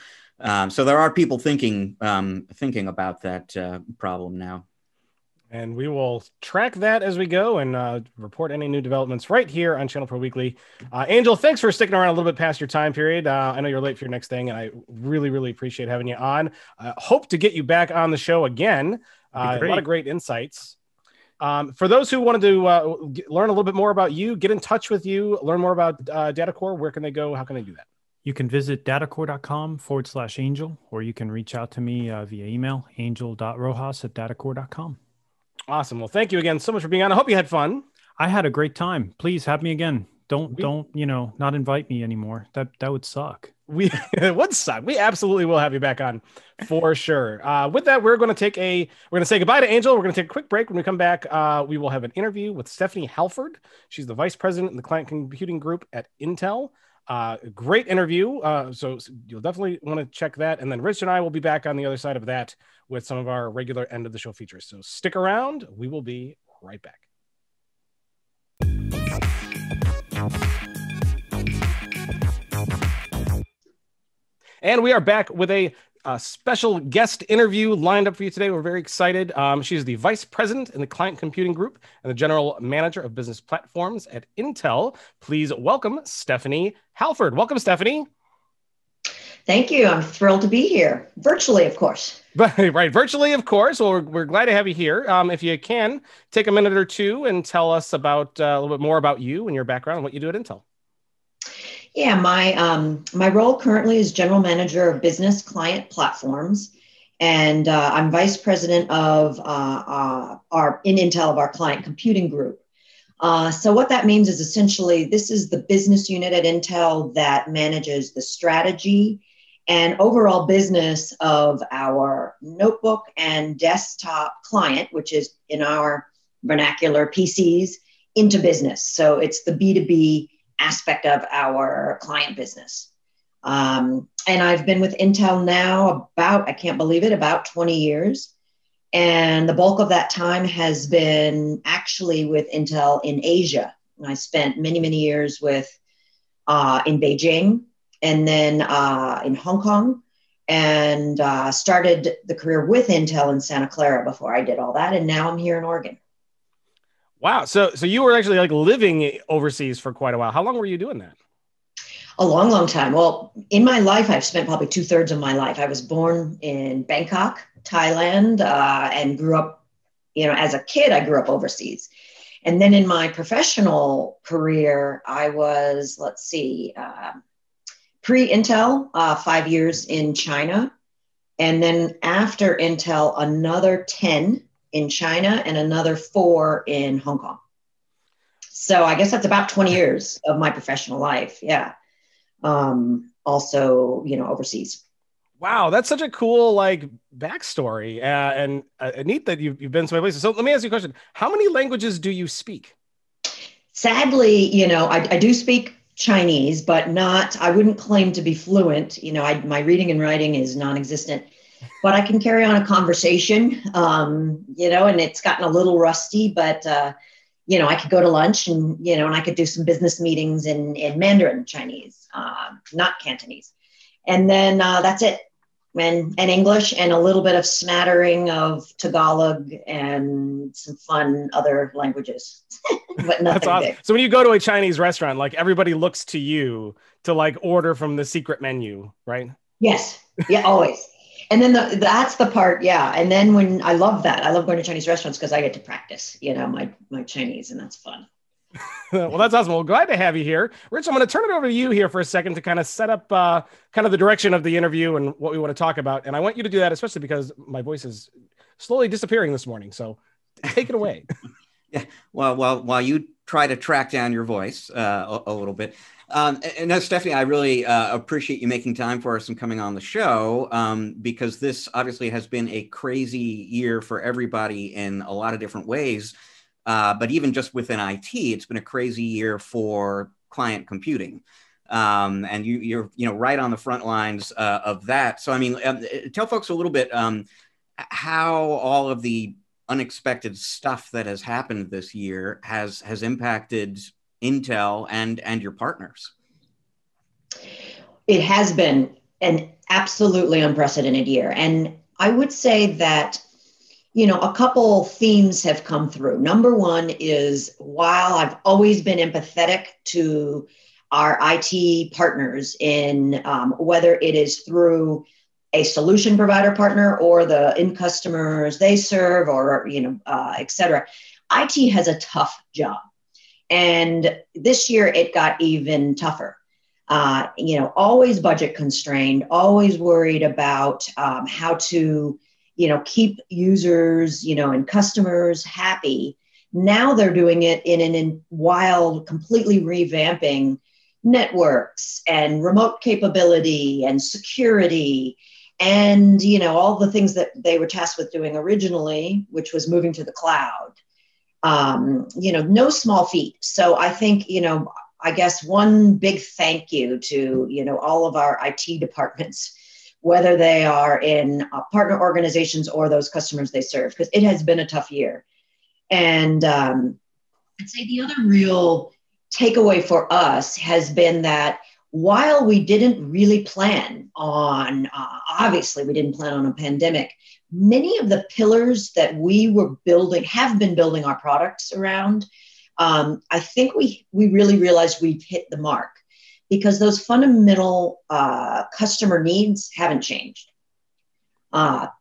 Speaker 2: So there are people thinking about that problem now.
Speaker 1: And we will track that as we go and report any new developments right here on ChannelPro Weekly. Angel, thanks for sticking around a little bit past your time period. I know you're late for your next thing, and I really, really appreciate having you on. Hope to get you back on the show again. A lot of great insights. For those who wanted to learn a little bit more about you, get in touch with you, learn more about Datacore, where can they go? How can they do that?
Speaker 3: You can visit datacore.com/angel, or you can reach out to me via email, angel.rojas@datacore.com.
Speaker 1: Awesome. Well, thank you again so much for being on. I hope you had fun.
Speaker 3: I had a great time. Please have me again. Don't not invite me anymore. That would suck.
Speaker 1: It would suck. We absolutely will have you back on for sure. With that, we're going to say goodbye to Angel. We're going to take a quick break. When we come back, we will have an interview with Stephanie Hallford. She's the vice president in the client computing group at Intel. Great interview. So you'll definitely want to check that. And then Rich and I will be back on the other side of that with some of our regular end of the show features. So stick around. We will be right back. And we are back with a special guest interview lined up for you today. We're very excited. She's the vice president in the client computing group and the general manager of business platforms at Intel. Please welcome Stephanie Hallford. Welcome, Stephanie.
Speaker 4: Thank you. I'm thrilled to be here. Virtually, of course.
Speaker 1: Right. Virtually, of course. Well, we're glad to have you here. If you can, take a minute or two and tell us about a little bit more about you and your background and what you do at Intel.
Speaker 4: Yeah, my role currently is General Manager of Business Client Platforms, and I'm Vice President of our in Intel of our Client Computing Group. So what that means is essentially this is the business unit at Intel that manages the strategy and overall business of our notebook and desktop client, which is in our vernacular PCs, into business. So it's the B2B aspect of our client business. And I've been with Intel now about, I can't believe it, about 20 years. And the bulk of that time has been actually with Intel in Asia. And I spent many, many years in Beijing and then in Hong Kong, and started the career with Intel in Santa Clara before I did all that. And now I'm here in Oregon.
Speaker 1: Wow. So you were actually like living overseas for quite a while. How long were you doing that?
Speaker 4: A long, long time. Well, in my life, I've spent probably 2/3 of my life. I was born in Bangkok, Thailand, and grew up, as a kid, I grew up overseas. And then in my professional career, I was, pre-Intel, 5 years in China. And then after Intel, another 10 in China and another 4 in Hong Kong. So I guess that's about 20 years of my professional life. Yeah. Also, overseas.
Speaker 1: Wow, that's such a cool backstory, and neat that you've been so many places. So let me ask you a question: how many languages do you speak?
Speaker 4: Sadly, I do speak Chinese, but I wouldn't claim to be fluent. My reading and writing is non-existent, but I can carry on a conversation. And it's gotten a little rusty, but I could go to lunch and I could do some business meetings in Mandarin Chinese, not Cantonese. And then that's it. And English and a little bit of smattering of Tagalog and some fun other languages, but nothing
Speaker 1: That's awesome.
Speaker 4: big.
Speaker 1: So when you go to a Chinese restaurant, everybody looks to you to order from the secret menu, right?
Speaker 4: Yes. Yeah, always. And then that's the part. Yeah. And then when I love that, I love going to Chinese restaurants because I get to practice, my Chinese, and that's fun.
Speaker 1: Well, that's awesome. Well, glad to have you here. Rich, I'm going to turn it over to you here for a second to kind of set up kind of the direction of the interview and what we want to talk about. And I want you to do that, especially because my voice is slowly disappearing this morning. So take it away.
Speaker 2: Yeah. Well, while you try to track down your voice a little bit. And no, Stephanie, I really appreciate you making time for us and coming on the show, because this obviously has been a crazy year for everybody in a lot of different ways. But even just within IT, it's been a crazy year for client computing. And you're right on the front lines of that. So, I mean, tell folks a little bit how all of the unexpected stuff that has happened this year has impacted Intel and your partners.
Speaker 4: It has been an absolutely unprecedented year. And I would say that, a couple themes have come through. Number one is, while I've always been empathetic to our IT partners in whether it is through a solution provider partner or the end customers they serve, or, et cetera, IT has a tough job. And this year it got even tougher. Always budget constrained, always worried about how to, keep users, and customers happy. Now they're doing it while completely revamping networks and remote capability and security and, all the things that they were tasked with doing originally, which was moving to the cloud. No small feat. So I think, I guess one big thank you to, all of our IT departments, whether they are in partner organizations or those customers they serve, because it has been a tough year. And I'd say the other real takeaway for us has been that while we didn't really plan on, obviously we didn't plan on a pandemic, many of the pillars that we were have been building our products around, I think we really realized we've hit the mark, because those fundamental customer needs haven't changed.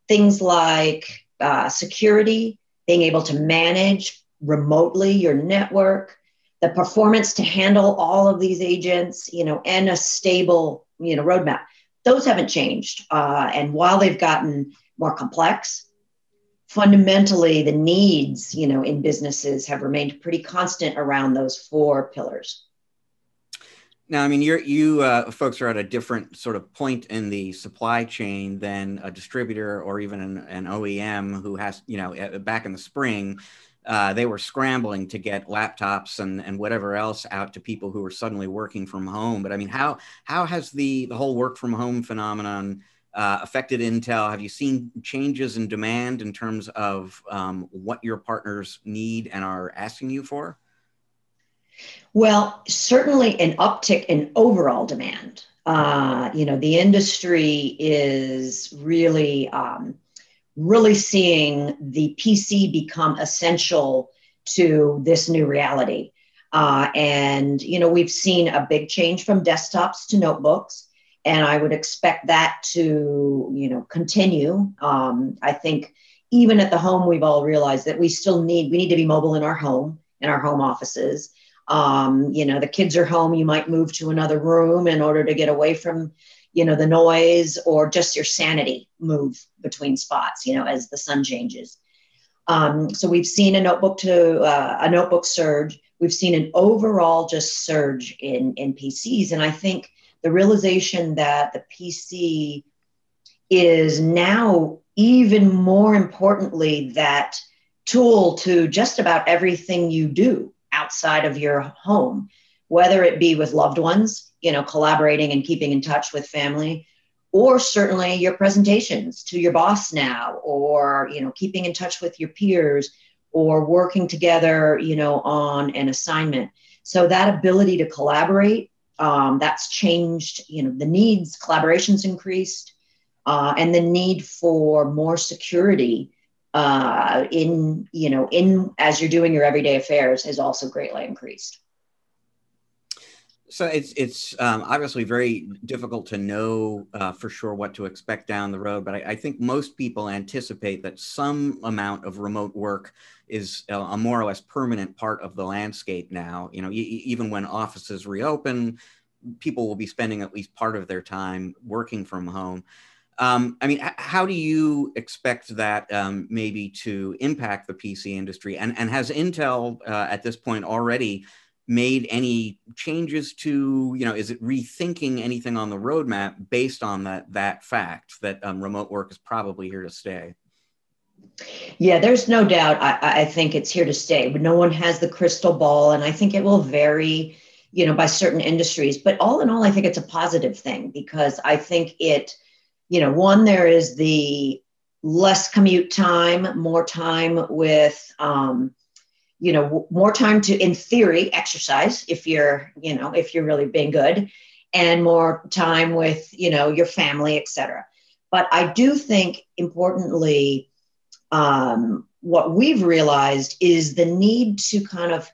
Speaker 4: Things like security, being able to manage remotely your network, the performance to handle all of these agents, and a stable, roadmap. Those haven't changed. And while they've gotten more complex, fundamentally the needs, in businesses have remained pretty constant around those 4 pillars.
Speaker 2: Now, I mean, you folks are at a different sort of point in the supply chain than a distributor or even an OEM who has, back in the spring, they were scrambling to get laptops and whatever else out to people who were suddenly working from home. But I mean, how has the whole work from home phenomenon affected Intel? Have you seen changes in demand in terms of what your partners need and are asking you for?
Speaker 4: Well, certainly an uptick in overall demand. The industry is really seeing the PC become essential to this new reality. And we've seen a big change from desktops to notebooks, and I would expect that to, continue. I think even at the home, we've all realized that we need to be mobile in our home offices. The kids are home, you might move to another room in order to get away from, the noise, or just your sanity move between spots, as the sun changes. So we've seen a notebook surge. We've seen an overall just surge in PCs. And I think the realization that the PC is now even more importantly that tool to just about everything you do outside of your home, whether it be with loved ones, collaborating and keeping in touch with family, or certainly your presentations to your boss now, or, keeping in touch with your peers, or working together, on an assignment. So that ability to collaborate, that's changed, the needs, collaboration's increased, and the need for more security in as you're doing your everyday affairs has also greatly increased.
Speaker 2: So it's obviously very difficult to know for sure what to expect down the road, but I think most people anticipate that some amount of remote work is a more or less permanent part of the landscape now. Even when offices reopen, people will be spending at least part of their time working from home. I mean, how do you expect that maybe to impact the PC industry? And has Intel at this point already made any changes to, is it rethinking anything on the roadmap based on that fact that remote work is probably here to stay?
Speaker 4: Yeah, there's no doubt. I think it's here to stay, but no one has the crystal ball. And I think it will vary, by certain industries. But all in all, I think it's a positive thing, because I think it, one, there is the less commute time, more time with, more time to, in theory, exercise if you're really being good, and more time with, your family, et cetera. But I do think, importantly, what we've realized is the need to kind of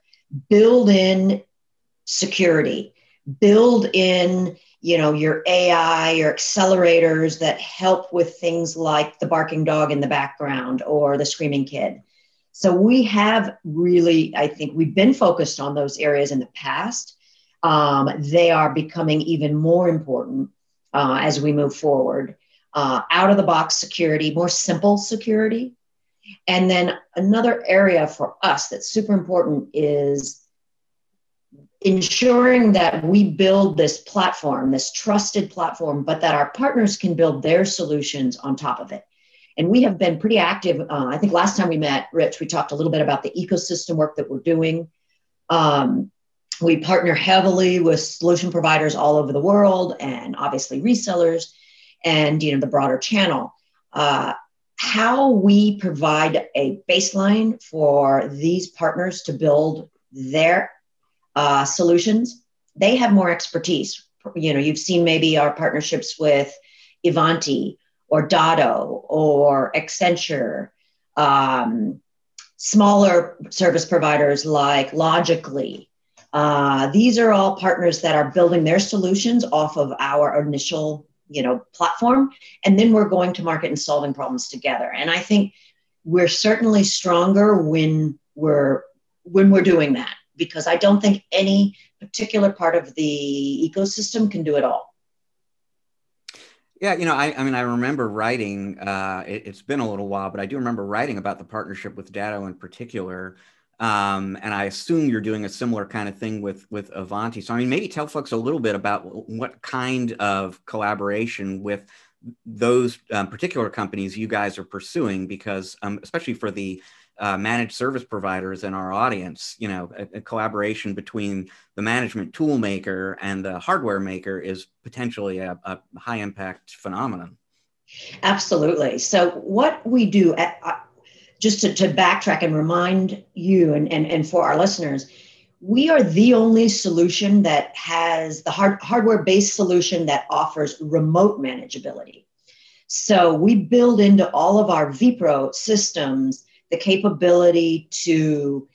Speaker 4: build in security, build in, your AI, your accelerators that help with things like the barking dog in the background or the screaming kid. So we have really, I think we've been focused on those areas in the past. They are becoming even more important as we move forward. Out of the box security, more simple security. And then another area for us that's super important is ensuring that we build this platform, this trusted platform, but that our partners can build their solutions on top of it. And we have been pretty active. I think last time we met, Rich, we talked a little bit about the ecosystem work that we're doing. We partner heavily with solution providers all over the world, and obviously resellers, and the broader channel. How we provide a baseline for these partners to build their solutions, they have more expertise. You've seen maybe our partnerships with Ivanti or Datto or Accenture, smaller service providers like Logically. These are all partners that are building their solutions off of our initial, platform, and then we're going to market and solving problems together. And I think we're certainly stronger when we're doing that, because I don't think any particular part of the ecosystem can do it all.
Speaker 2: Yeah, I mean, I remember writing, it's been a little while, but I do remember writing about the partnership with Datto in particular. And I assume you're doing a similar kind of thing with Ivanti. So, I mean, maybe tell folks a little bit about what kind of collaboration with those particular companies you guys are pursuing, because especially for the managed service providers in our audience, a collaboration between the management tool maker and the hardware maker is potentially a high impact phenomenon.
Speaker 4: Absolutely. So what we do, just to backtrack and remind you and for our listeners, we are the only solution that has the hardware-based solution that offers remote manageability. So we build into all of our vPro systems the capability to,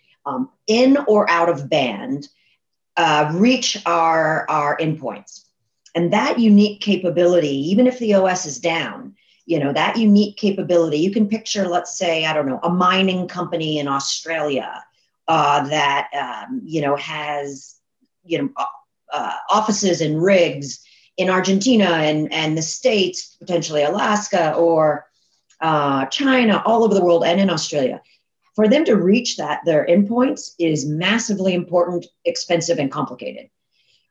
Speaker 4: in or out of band, reach our endpoints. And that unique capability, even if the OS is down, that unique capability, you can picture, let's say, I don't know, a mining company in Australia that, has, offices and rigs in Argentina and the States, potentially Alaska or China, all over the world, and in Australia. For them to reach their endpoints is massively important, expensive, and complicated.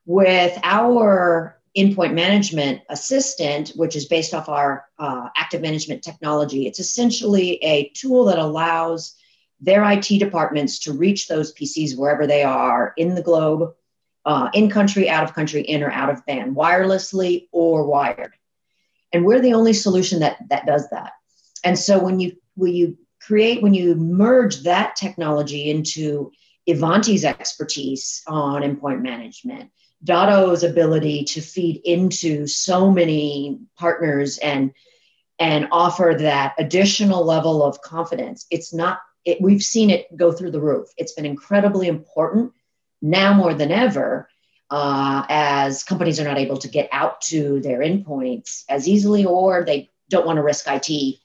Speaker 4: With our endpoint management assistant, which is based off our active management technology, it's essentially a tool that allows their IT departments to reach those PCs wherever they are in the globe, in country, out of country, in or out of band, wirelessly or wired. And we're the only solution that does that. And so when you merge that technology into Ivanti's expertise on endpoint management, Datto's ability to feed into so many partners and offer that additional level of confidence, we've seen it go through the roof. It's been incredibly important now more than ever, as companies are not able to get out to their endpoints as easily, or they don't want to risk IT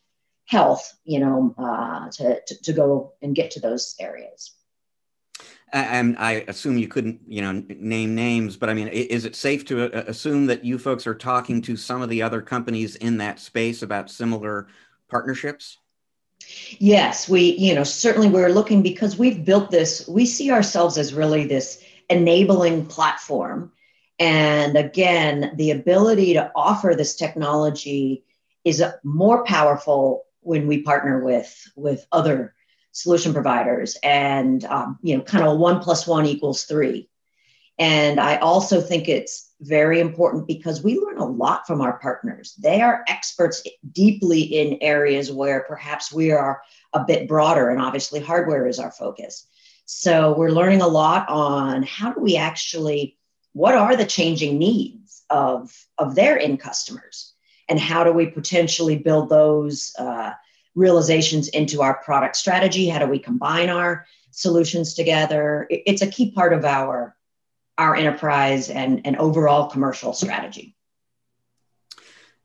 Speaker 4: health, to go and get to those areas.
Speaker 2: And I assume you couldn't, name names, but I mean, is it safe to assume that you folks are talking to some of the other companies in that space about similar partnerships?
Speaker 4: Yes, certainly we're looking, because we've built this, we see ourselves as really this enabling platform. And again, the ability to offer this technology is more powerful when we partner with other solution providers, and kind of 1 + 1 = 3. And I also think it's very important because we learn a lot from our partners. They are experts deeply in areas where perhaps we are a bit broader, and obviously hardware is our focus. So we're learning a lot on what are the changing needs of their end customers, and how do we potentially build those realizations into our product strategy? How do we combine our solutions together? It's a key part of our enterprise and overall commercial strategy.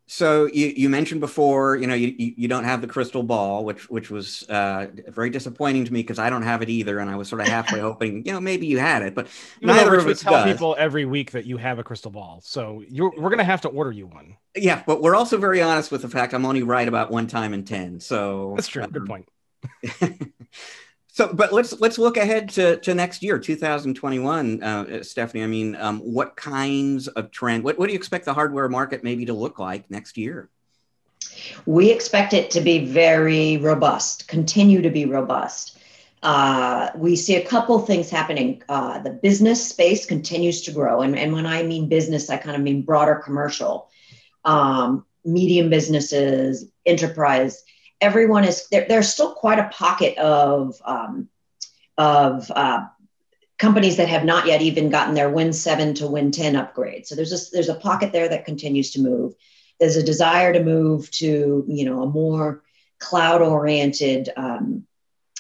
Speaker 2: So you mentioned before, you don't have the crystal ball, which was very disappointing to me, because I don't have it either, and I was sort of halfway hoping, maybe you had it, but neither of us
Speaker 1: tell
Speaker 2: does.
Speaker 1: People every week that you have a crystal ball, so we're going to have to order you one.
Speaker 2: Yeah, but we're also very honest with the fact I'm only right about 1 time in 10. So
Speaker 1: that's true. Good point.
Speaker 2: So, but let's look ahead to next year, 2021, Stephanie. I mean, what kinds of trend? What do you expect the hardware market maybe to look like next year?
Speaker 4: We expect it to be very robust, continue to be robust. We see a couple things happening. The business space continues to grow, and when I mean business, I kind of mean broader commercial, medium businesses, enterprise. Everyone is there. There's still quite a pocket of companies that have not yet even gotten their Win 7 to Win 10 upgrade. So there's a pocket there that continues to move. There's a desire to move to a more cloud-oriented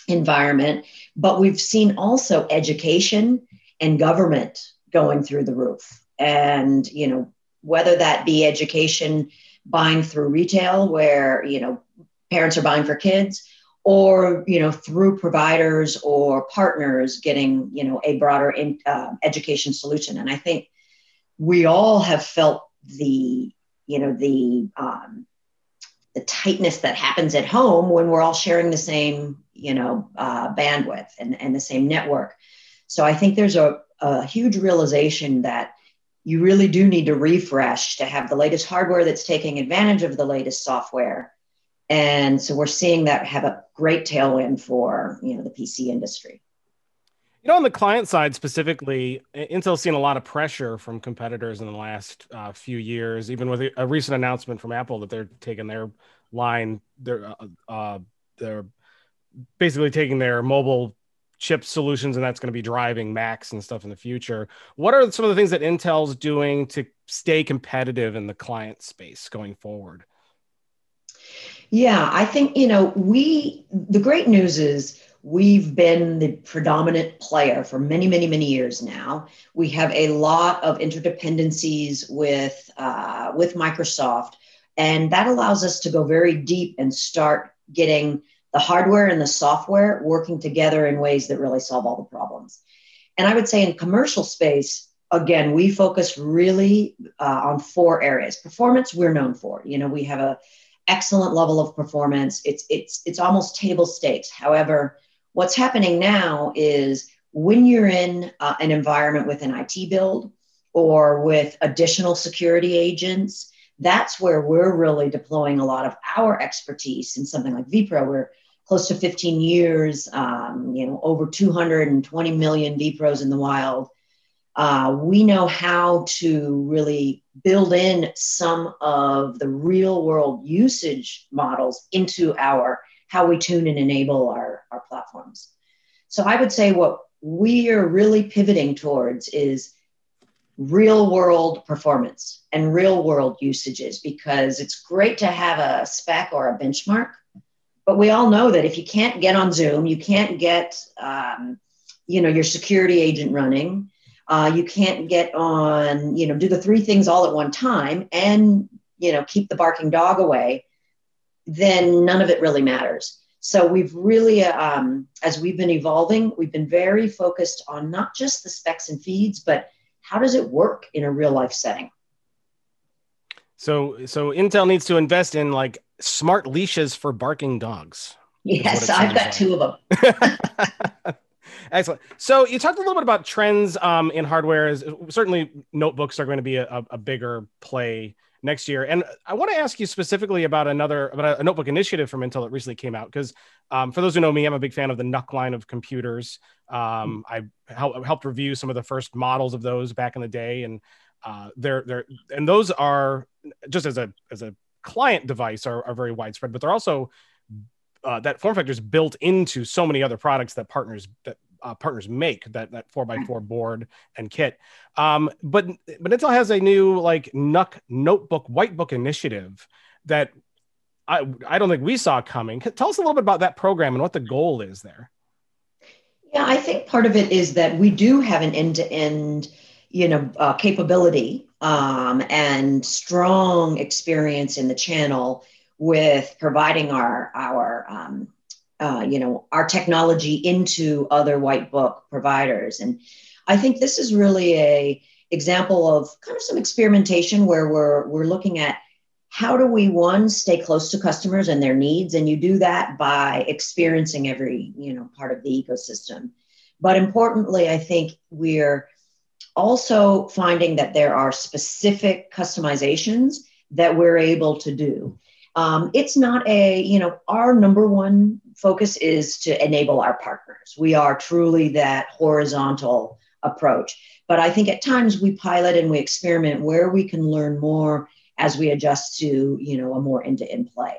Speaker 4: environment. But we've seen also education and government going through the roof, and whether that be education buying through retail, where parents are buying for kids, or, through providers or partners getting, a broader education solution. And I think we all have felt the tightness that happens at home when we're all sharing the same, bandwidth and the same network. So I think there's a huge realization that you really do need to refresh to have the latest hardware that's taking advantage of the latest software. And so we're seeing that have a great tailwind for, the PC industry.
Speaker 1: On the client side specifically, Intel's seen a lot of pressure from competitors in the last few years, even with a recent announcement from Apple that they're taking their line. They're basically taking their mobile chip solutions, and that's going to be driving Macs and stuff in the future. What are some of the things that Intel's doing to stay competitive in the client space going forward?
Speaker 4: Yeah, I think, the great news is we've been the predominant player for many, many, many years now. We have a lot of interdependencies with Microsoft, and that allows us to go very deep and start getting the hardware and the software working together in ways that really solve all the problems. And I would say in commercial space, again, we focus really on 4 areas. Performance, we're known for. We have a excellent level of performance. It's almost table stakes. However, what's happening now is when you're in an environment with an IT build or with additional security agents, that's where we're really deploying a lot of our expertise in something like vPro. We're close to 15 years, over 220 million vPros in the wild. We know how to really build in some of the real world usage models into how we tune and enable our platforms. So I would say what we are really pivoting towards is real world performance and real world usages, because it's great to have a spec or a benchmark, but we all know that if you can't get on Zoom, you can't get your security agent running, you can't get on, do the 3 things all at one time and, keep the barking dog away, then none of it really matters. So we've really, as we've been evolving, we've been very focused on not just the specs and feeds, but how does it work in a real life setting?
Speaker 1: So Intel needs to invest in like smart leashes for barking dogs.
Speaker 4: Yes, I've got 2 of them.
Speaker 1: Excellent. So you talked a little bit about trends in hardware. Certainly notebooks are going to be a bigger play next year. And I want to ask you specifically about a notebook initiative from Intel that recently came out, because for those who know me, I'm a big fan of the NUC line of computers. I helped review some of the first models of those back in the day, and those are just as a client device are very widespread, but they're also that form factor is built into so many other products that partners make, that 4x4 board and kit. But Intel has a new like NUC notebook whitebook initiative that I don't think we saw coming. Tell us a little bit about that program and what the goal is there.
Speaker 4: Yeah, I think part of it is that we do have an end-to-end, capability and strong experience in the channel with providing our technology into other whitebook providers. And I think this is really a example of kind of some experimentation where we're looking at how do we, one, stay close to customers and their needs, and you do that by experiencing every part of the ecosystem. But importantly, I think we're also finding that there are specific customizations that we're able to do. It's not our number one focus is to enable our partners. We are truly that horizontal approach. But I think at times we pilot and we experiment where we can learn more as we adjust to, a more end-to-end play.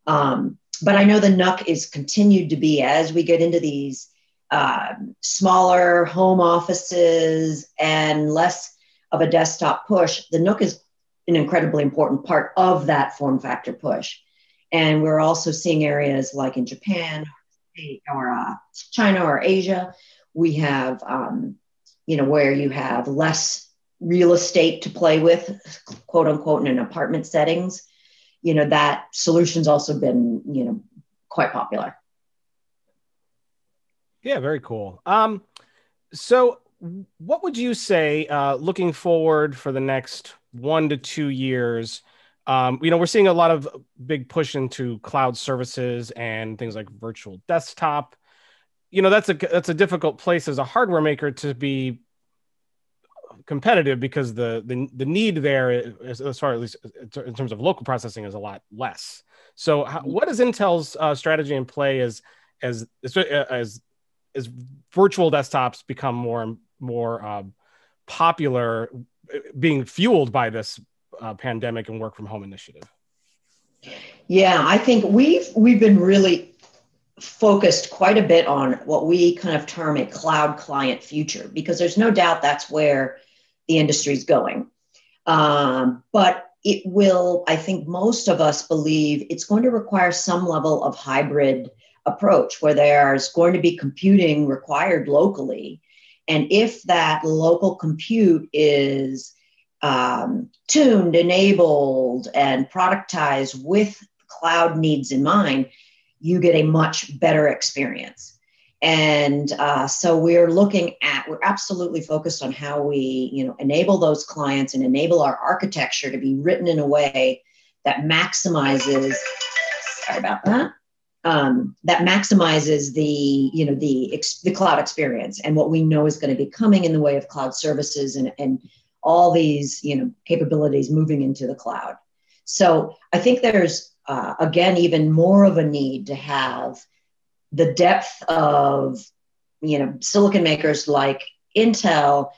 Speaker 4: But I know the NUC is continued to be, as we get into these smaller home offices and less of a desktop push, the NUC is an incredibly important part of that form factor push. And we're also seeing areas like in Japan or China or Asia, we have, where you have less real estate to play with, quote unquote, in an apartment settings, that solution's also been, quite popular.
Speaker 1: Yeah, very cool. So what would you say, looking forward for the next 1 to 2 years? We're seeing a lot of big push into cloud services and things like virtual desktop. That's a difficult place as a hardware maker to be competitive, because the need there is, as far, at least in terms of local processing, is a lot less. So what is Intel's strategy in play as virtual desktops become more and more popular, being fueled by this pandemic and work from home initiative?
Speaker 4: Yeah, I think we've been really focused quite a bit on what we kind of term a cloud client future, because there's no doubt that's where the industry's going. But it will, I think most of us believe it's going to require some level of hybrid approach, where there's going to be computing required locally. And if that local compute is tuned, enabled, and productized with cloud needs in mind, you get a much better experience. And so we're absolutely focused on how we, enable those clients and enable our architecture to be written in a way that maximizes, sorry about that, that maximizes the cloud experience and what we know is going to be coming in the way of cloud services and all these, capabilities moving into the cloud. So I think there's, again, even more of a need to have the depth of, silicon makers like Intel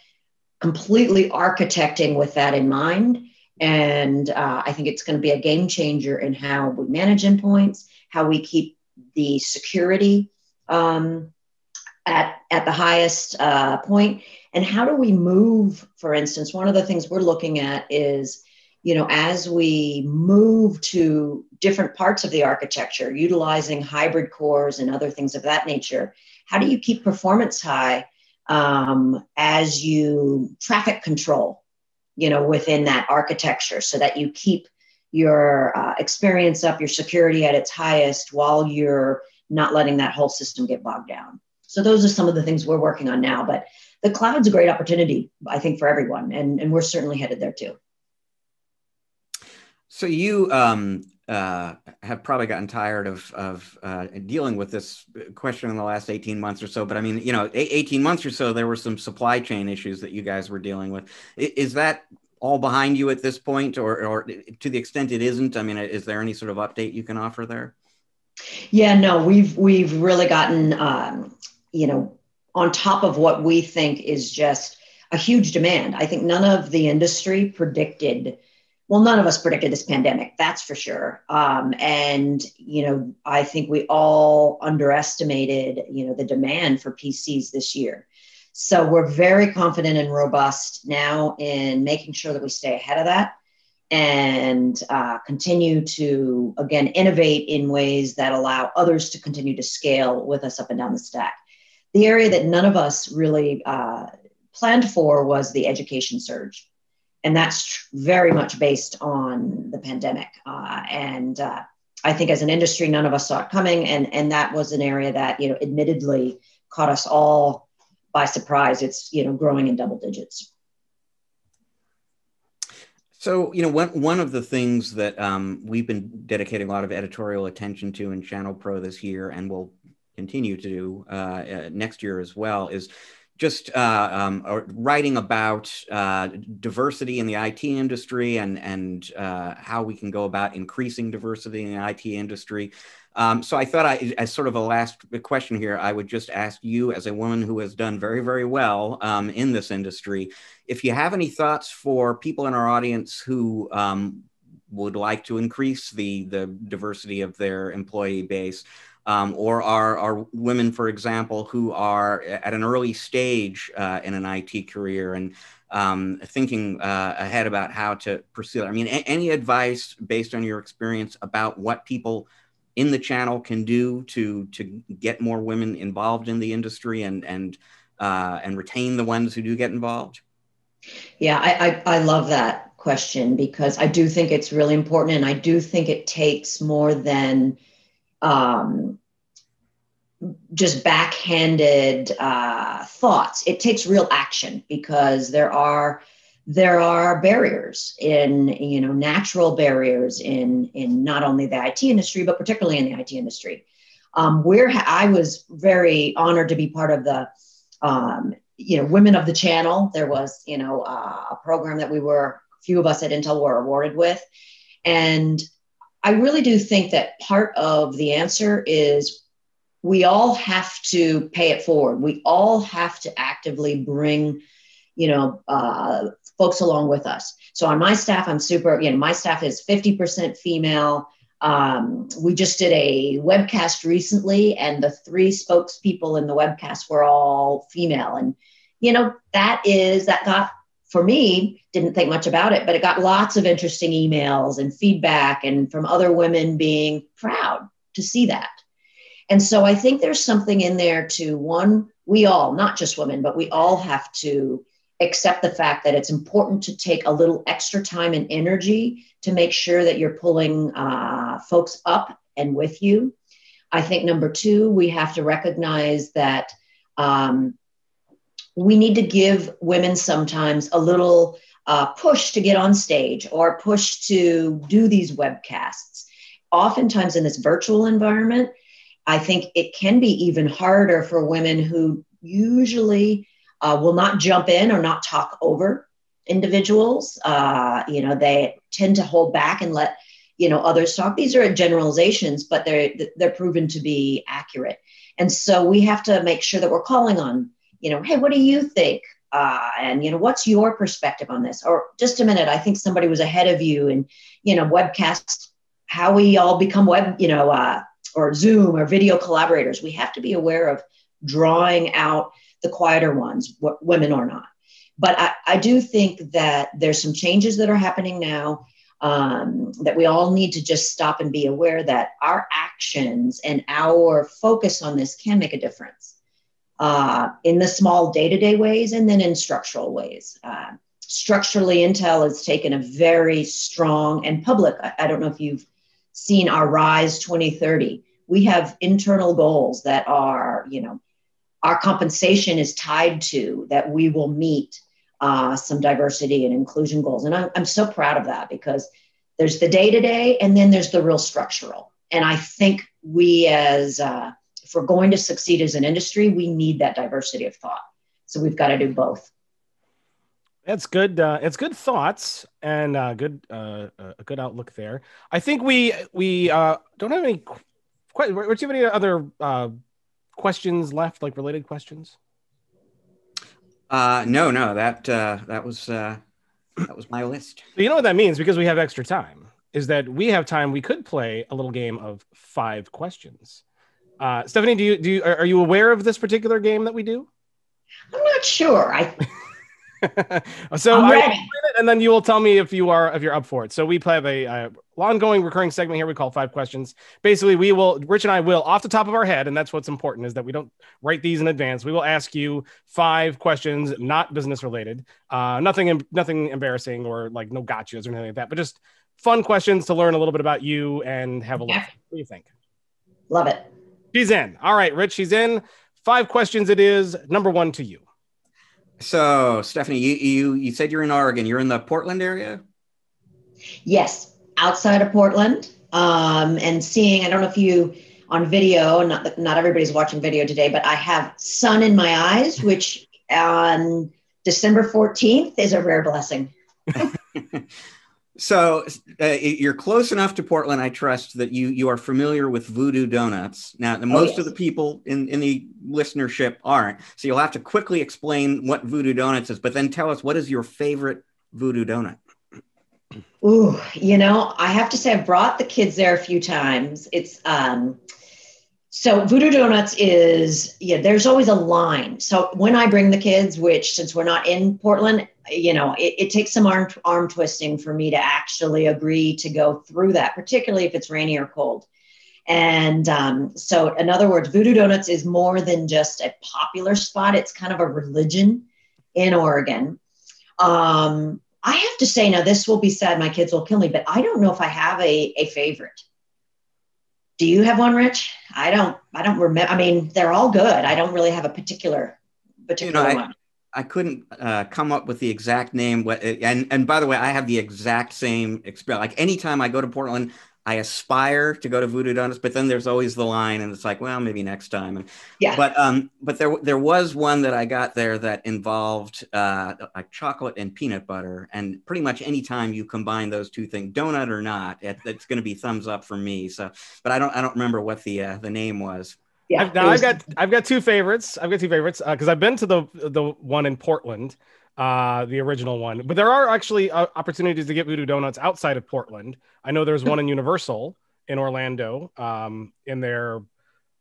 Speaker 4: completely architecting with that in mind. And I think it's going to be a game changer in how we manage endpoints, how we keep the security at the highest point, and how do we move, for instance, one of the things we're looking at is, as we move to different parts of the architecture, utilizing hybrid cores and other things of that nature, how do you keep performance high as you traffic control, within that architecture, so that you keep your experience up, your security at its highest, while you're not letting that whole system get bogged down. So those are some of the things we're working on now. But the cloud's a great opportunity, I think, for everyone. And we're certainly headed there too.
Speaker 2: So you have probably gotten tired of dealing with this question in the last 18 months or so. But I mean, 18 months or so, there were some supply chain issues that you guys were dealing with. Is that all behind you at this point, or to the extent it isn't? I mean, is there any sort of update you can offer there?
Speaker 4: Yeah, no, we've really gotten, on top of what we think is just a huge demand. I think none of the industry predicted. Well, none of us predicted this pandemic, that's for sure. And, I think we all underestimated, the demand for PCs this year. So we're very confident and robust now in making sure that we stay ahead of that and continue to, again, innovate in ways that allow others to continue to scale with us up and down the stack. The area that none of us really planned for was the education surge. And that's very much based on the pandemic. And I think as an industry, none of us saw it coming. And that was an area that, admittedly caught us all by surprise. It's, growing in double digits.
Speaker 2: So, one of the things that we've been dedicating a lot of editorial attention to in ChannelPro this year, and will continue to do next year as well, is just writing about diversity in the IT industry and how we can go about increasing diversity in the IT industry. So I thought, as sort of a last question here, I would just ask you, as a woman who has done very, very well in this industry, if you have any thoughts for people in our audience who would like to increase the diversity of their employee base, or are women, for example, who are at an early stage in an IT career and thinking ahead about how to pursue it. I mean, any advice based on your experience about what people in the channel can do to get more women involved in the industry and retain the ones who do get involved?
Speaker 4: Yeah, I love that question, because I do think it's really important, and I do think it takes more than just backhanded thoughts. It takes real action, because there are barriers natural barriers in not only the IT industry, but particularly in the IT industry. I was very honored to be part of the Women of the Channel. There was a program that a few of us at Intel were awarded with, and I really do think that part of the answer is we all have to pay it forward. We all have to actively bring folks along with us. So on my staff, my staff is 50% female. We just did a webcast recently, and the 3 spokespeople in the webcast were all female. And, that got, for me, didn't think much about it, but it got lots of interesting emails and feedback, and from other women being proud to see that. And so I think there's something in there to, one, we all, not just women, but we all have to accept the fact that it's important to take a little extra time and energy to make sure that you're pulling folks up and with you. I think number 2, we have to recognize that we need to give women sometimes a little push to get on stage, or push to do these webcasts. Oftentimes in this virtual environment, I think it can be even harder for women who usually will not jump in or not talk over individuals. They tend to hold back and let others talk. These are generalizations, but they're proven to be accurate. And so we have to make sure that we're calling on, hey, what do you think? And what's your perspective on this? Or just a minute, I think somebody was ahead of you, and webcast, how we all become or Zoom or video collaborators. We have to be aware of drawing out the quieter ones, women or not. But I do think that there's some changes that are happening now, that we all need to just stop and be aware that our actions and our focus on this can make a difference in the small day-to-day ways, and then in structural ways. Structurally, Intel has taken a very strong and public, I don't know if you've seen our Rise 2030. We have internal goals that are, our compensation is tied to that we will meet some diversity and inclusion goals. And I'm so proud of that, because there's the day-to-day, and then there's the real structural. And I think we if we're going to succeed as an industry, we need that diversity of thought. So we've got to do both.
Speaker 1: That's good. It's good thoughts, and a good outlook there. I think we don't have any. Do you have any other questions left, like related questions?
Speaker 2: No. That was my list.
Speaker 1: You know what that means, because we have extra time, is that we have time. We could play a little game of 5 questions. Stephanie, are you aware of this particular game that we do?
Speaker 4: I'm not sure.
Speaker 1: So
Speaker 4: I'm ready.
Speaker 1: I will play it, and then you will tell me if you're up for it. So we have a ongoing recurring segment here we call 5 questions. Basically, Rich and I will, off the top of our head, and that's what's important, is that we don't write these in advance. We will ask you 5 questions, not business related, nothing embarrassing, or like no gotchas or anything like that, but just fun questions to learn a little bit about you and have a look. What do you think?
Speaker 4: Love it.
Speaker 1: She's in. All right, Rich, she's in. 5 questions it is. Number 1 to you.
Speaker 2: So, Stephanie, you said you're in Oregon. You're in the Portland area?
Speaker 4: Yes, outside of Portland. And seeing, I don't know if you, on video, not everybody's watching video today, but I have sun in my eyes, which on December 14th is a rare blessing.
Speaker 2: So you're close enough to Portland, I trust, that you are familiar with Voodoo Donuts. Now, most of the people in the listenership aren't. So you'll have to quickly explain what Voodoo Donuts is, but then tell us, what is your favorite Voodoo Donut?
Speaker 4: Ooh, I have to say I've brought the kids there a few times. It's so Voodoo Donuts is, there's always a line. So when I bring the kids, which since we're not in Portland, it takes some arm twisting for me to actually agree to go through that, particularly if it's rainy or cold. And so in other words, Voodoo Donuts is more than just a popular spot. It's kind of a religion in Oregon. I have to say, now this will be sad, my kids will kill me, but I don't know if I have a favorite. Do you have one, Rich? I don't remember. I mean, they're all good. I don't really have a particular one.
Speaker 2: I couldn't come up with the exact name. And by the way, I have the exact same experience. Like anytime I go to Portland, I aspire to go to Voodoo Donuts, but then there's always the line, and it's like, well, maybe next time. And,
Speaker 4: yeah.
Speaker 2: But there was one that I got there that involved like chocolate and peanut butter, and pretty much anytime you combine those two things, donut or not, it's going to be thumbs up for me. So, but I don't remember what the name was.
Speaker 1: Yeah, I've got two favorites. Because I've been to the one in Portland, the original one. But there are actually opportunities to get Voodoo Donuts outside of Portland. I know there's one in Universal in Orlando. In there,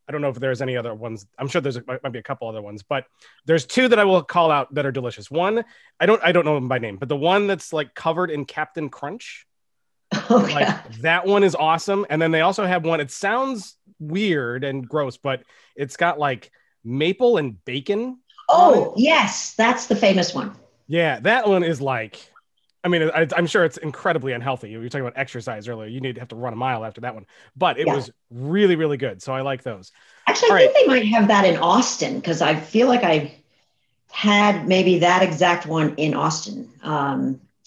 Speaker 1: I don't know if there's any other ones. I'm sure might be a couple other ones, but there's two that I will call out that are delicious. One, I don't know them by name, but the one that's like covered in Captain Crunch.
Speaker 4: Okay.
Speaker 1: Like that one is awesome. And then they also have one, it sounds weird and gross, but it's got like maple and bacon.
Speaker 4: Oh, yes. That's the famous one.
Speaker 1: Yeah, that one is like, I mean, I'm sure it's incredibly unhealthy. You were talking about exercise earlier. You need to have to run a mile after that one, but it was really, really good. So I like those.
Speaker 4: Actually, I think they might have that in Austin, because I feel like I had maybe that exact one in Austin,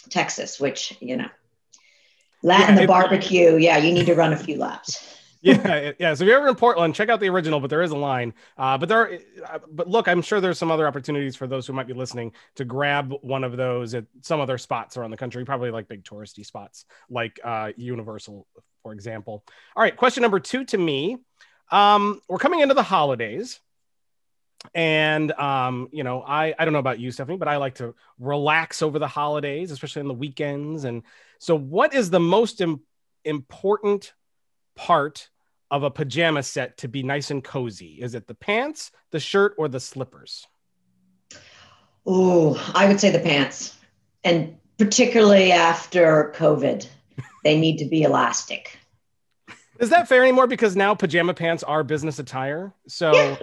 Speaker 4: Texas, which, Latin barbecue. Yeah, you need to run a few laps.
Speaker 1: Yeah. So if you're ever in Portland, check out the original, but there is a line. But look, I'm sure there's some other opportunities for those who might be listening to grab one of those at some other spots around the country, probably like big touristy spots, like Universal, for example. All right, question number 2 to me. We're coming into the holidays. And, I don't know about you, Stephanie, but I like to relax over the holidays, especially on the weekends. And so what is the most important part of a pajama set to be nice and cozy? Is it the pants, the shirt, or the slippers?
Speaker 4: Oh, I would say the pants. And particularly after COVID, they need to be elastic.
Speaker 1: Is that fair anymore? Because now pajama pants are business attire. So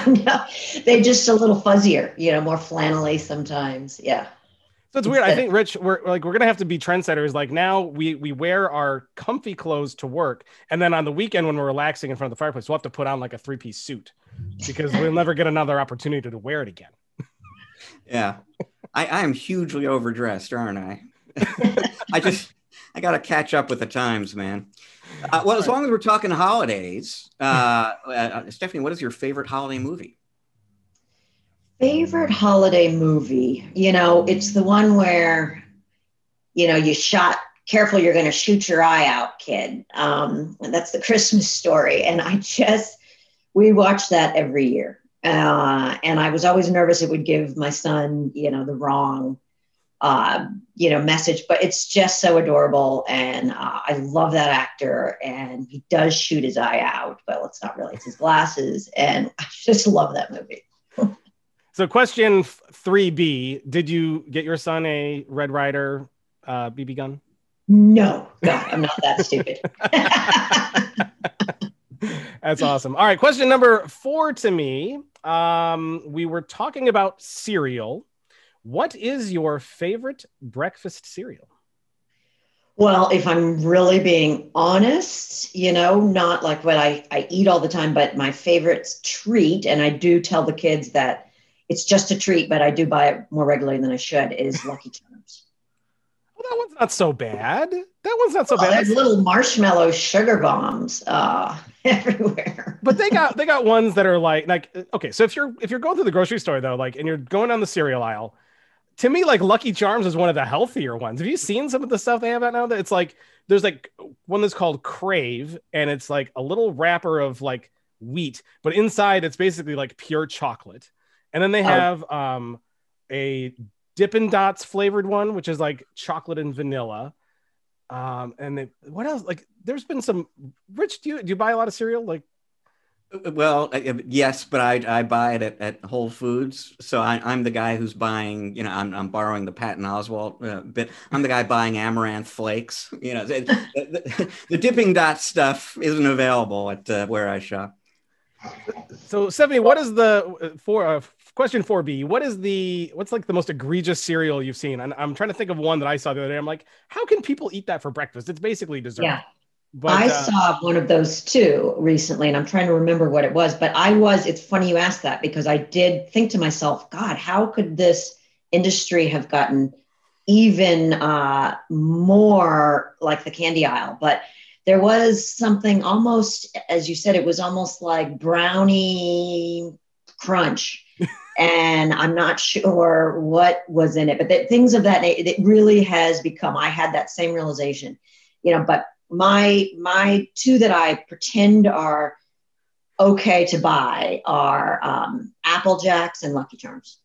Speaker 4: no, they're just a little fuzzier, more flannelly sometimes. Yeah.
Speaker 1: So it's weird. I think, Rich, we're going to have to be trendsetters. Like now we wear our comfy clothes to work. And then on the weekend when we're relaxing in front of the fireplace, we'll have to put on like a 3-piece suit because we'll never get another opportunity to wear it again.
Speaker 2: Yeah. I am hugely overdressed, aren't I? I got to catch up with the times, man. Well, as long as we're talking holidays, Stephanie, what is your favorite holiday movie?
Speaker 4: Favorite holiday movie? It's the one where, you shot, careful, you're going to shoot your eye out, kid. And that's The Christmas Story. And we watch that every year. And I was always nervous it would give my son, the wrong message, but it's just so adorable. And I love that actor, and he does shoot his eye out, but it's not really, it's his glasses. And I just love that movie.
Speaker 1: So question 3B, did you get your son a Red Ryder BB gun?
Speaker 4: No, I'm not that stupid.
Speaker 1: That's awesome. All right, question number 4 to me. We were talking about cereal. What is your favorite breakfast cereal?
Speaker 4: Well, if I'm really being honest, not like what I eat all the time, but my favorite treat, and I do tell the kids that it's just a treat, but I do buy it more regularly than I should, is Lucky Charms.
Speaker 1: Well, that one's not so bad.
Speaker 4: There's little marshmallow sugar bombs everywhere.
Speaker 1: But they got ones that are like okay. So if you're going through the grocery store though, and you're going down the cereal aisle, to me, Lucky Charms is one of the healthier ones. Have you seen some of the stuff they have out now? That it's like there's one that's called Crave, and it's like a little wrapper of wheat, but inside it's basically like pure chocolate. And then they have a Dippin' Dots flavored one, which is like chocolate and vanilla. And what else? There's been some. Rich, do you buy a lot of cereal?
Speaker 2: Well, yes, but I buy it at Whole Foods. So I'm the guy who's buying. I'm borrowing the Patton Oswalt bit. I'm the guy buying Amaranth Flakes. The Dipping Dots stuff isn't available at where I shop.
Speaker 1: So, Stephanie, what is question 4B? What's the most egregious cereal you've seen? And I'm trying to think of one that I saw the other day. I'm like, how can people eat that for breakfast? It's basically dessert.
Speaker 4: Yeah.
Speaker 1: But
Speaker 4: I saw one of those too recently, and I'm trying to remember what it was. But it's funny you asked that, because I did think to myself, God, how could this industry have gotten even more like the candy aisle? But there was something almost, as you said, it was almost like brownie crunch. And I'm not sure what was in it, but things of that, it really has become, I had that same realization, but my two that I pretend are okay to buy are Apple Jacks and Lucky Charms.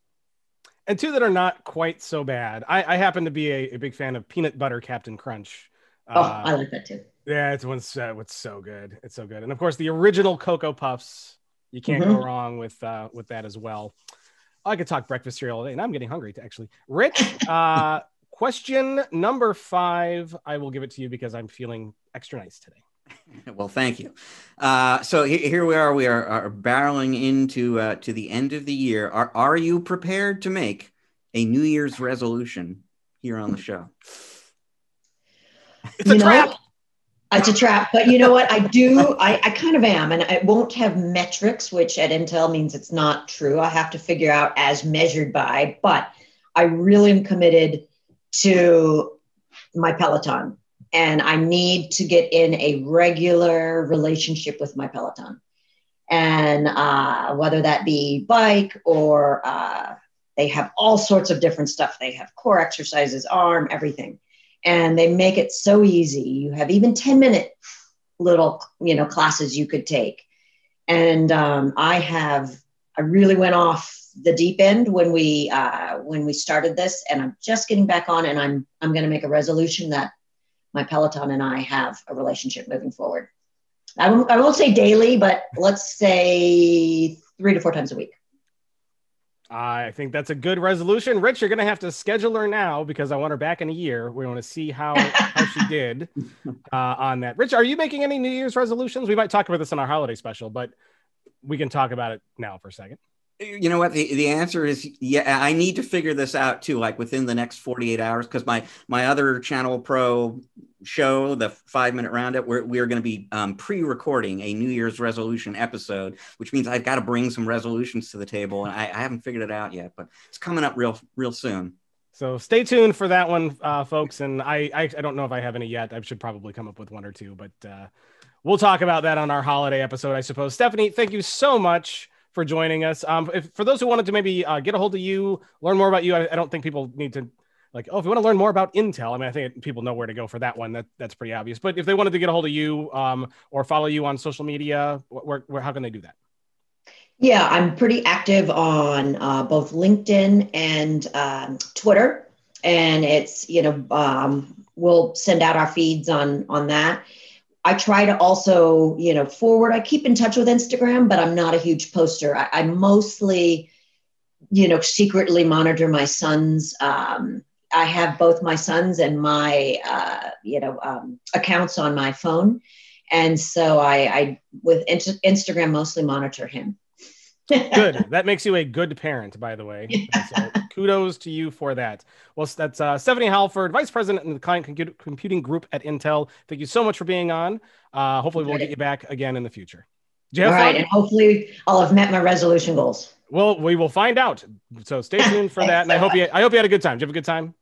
Speaker 1: And two that are not quite so bad. I happen to be a big fan of peanut butter Captain Crunch.
Speaker 4: I like that too.
Speaker 1: Yeah, it's so good. It's so good. And of course, the original Cocoa Puffs. You can't go wrong with that as well. I could talk breakfast cereal all day, and I'm getting hungry, actually. Rich, question number 5. I will give it to you because I'm feeling extra nice today.
Speaker 2: Well, thank you. So here we are. We are barreling into to the end of the year. Are you prepared to make a New Year's resolution here on the show?
Speaker 1: It's a trap.
Speaker 4: It's a trap. But you know what? I kind of am. And I won't have metrics, which at Intel means it's not true. I have to figure out as measured by. But I really am committed to my Peloton. And I need to get in a regular relationship with my Peloton. And whether that be bike or they have all sorts of different stuff. They have core exercises, arm, everything. And they make it so easy. You have even 10-minute little, classes you could take. And I really went off the deep end when we started this, and I'm just getting back on, and I'm going to make a resolution that my Peloton and I have a relationship moving forward. I won't say daily, but let's say 3 to 4 times a week.
Speaker 1: I think that's a good resolution. Rich, you're going to have to schedule her now because I want her back in a year. We want to see how she did on that. Rich, are you making any New Year's resolutions? We might talk about this in our holiday special, but we can talk about it now for a second.
Speaker 2: You know what? The answer is, yeah, I need to figure this out too, like within the next 48 hours, because my other ChannelPro show, the 5-minute roundup, we're going to be pre-recording a New Year's resolution episode, which means I've got to bring some resolutions to the table, and I haven't figured it out yet, but it's coming up real soon.
Speaker 1: So stay tuned for that one, folks. And I don't know if I have any yet. I should probably come up with 1 or 2, but we'll talk about that on our holiday episode, I suppose. Stephanie, thank you so much for joining us. For those who wanted to maybe get a hold of you, learn more about you, I don't think people need to if you want to learn more about Intel, I think people know where to go for that one. That's pretty obvious. But if they wanted to get a hold of you or follow you on social media, how can they do that?
Speaker 4: Yeah, I'm pretty active on both LinkedIn and Twitter. And it's, we'll send out our feeds on that. I try to also, forward. I keep in touch with Instagram, but I'm not a huge poster. I mostly, secretly monitor my sons. I have both my sons and my, accounts on my phone. And so I with Instagram, mostly monitor him.
Speaker 1: Good. That makes you a good parent, by the way. So kudos to you for that. Well, that's Stephanie Hallford, Vice President in the Client Computing Group at Intel. Thank you so much for being on. Hopefully we'll get you back again in the future.
Speaker 4: All right. And hopefully I'll have met my resolution goals.
Speaker 1: Well, we will find out. So stay tuned for that. And I hope you had a good time. Did you have a good time?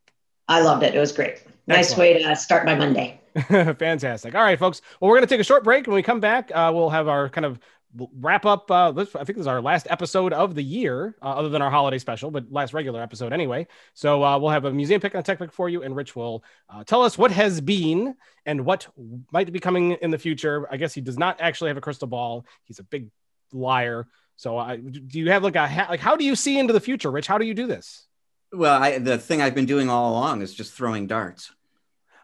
Speaker 4: I loved it. It was great. Nice way to start my Monday.
Speaker 1: Fantastic. All right, folks. Well, we're going to take a short break. When we come back, we'll have our kind of wrap up. I think this is our last episode of the year, other than our holiday special, but last regular episode anyway. So we'll have a museum pick and a tech pick for you, and Rich will tell us what has been and what might be coming in the future. I guess he does not actually have a crystal ball. He's a big liar. So do you have how do you see into the future, Rich? How do you do this?
Speaker 2: Well, the thing I've been doing all along is just throwing darts.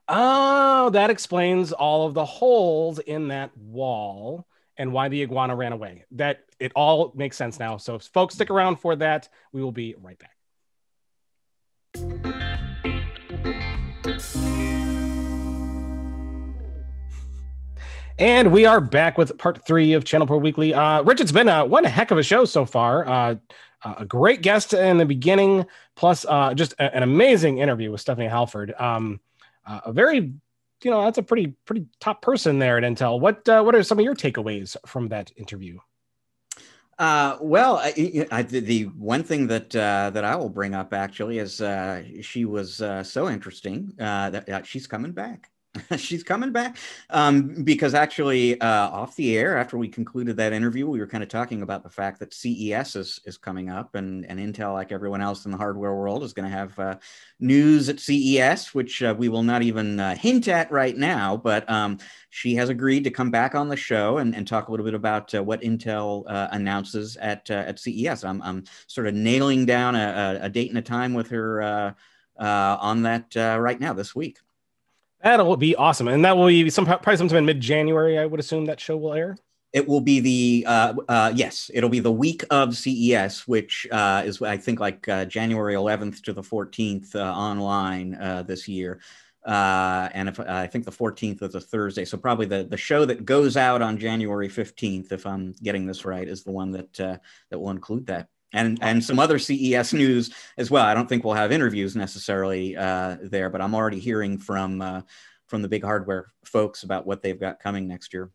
Speaker 1: Oh, that explains all of the holes in that wall and why the iguana ran away. That it all makes sense now. So folks, stick around for that. We will be right back. And we are back with part 3 of ChannelPro Weekly. Rich, it's been one heck of a show so far. A great guest in the beginning, plus just an amazing interview with Stephanie Hallford. A very that's a pretty top person there at Intel. What are some of your takeaways from that interview?
Speaker 2: Well, the one thing that I will bring up actually is she was so interesting that she's coming back. She's coming back because actually off the air, after we concluded that interview, we were kind of talking about the fact that CES is coming up, and Intel, like everyone else in the hardware world, is going to have news at CES, which we will not even hint at right now. But she has agreed to come back on the show and talk a little bit about what Intel announces at CES. I'm sort of nailing down a date and a time with her on that right now this week.
Speaker 1: That'll be awesome. And that will be probably sometime in mid-January, I would assume that show will air.
Speaker 2: It will be yes, it'll be the week of CES, which is, I think, like January 11th to the 14th online this year. And I think the 14th is a Thursday. So probably the show that goes out on January 15th, if I'm getting this right, is the one that will include that. And some other CES news as well. I don't think we'll have interviews necessarily there, but I'm already hearing from the big hardware folks about what they've got coming next year.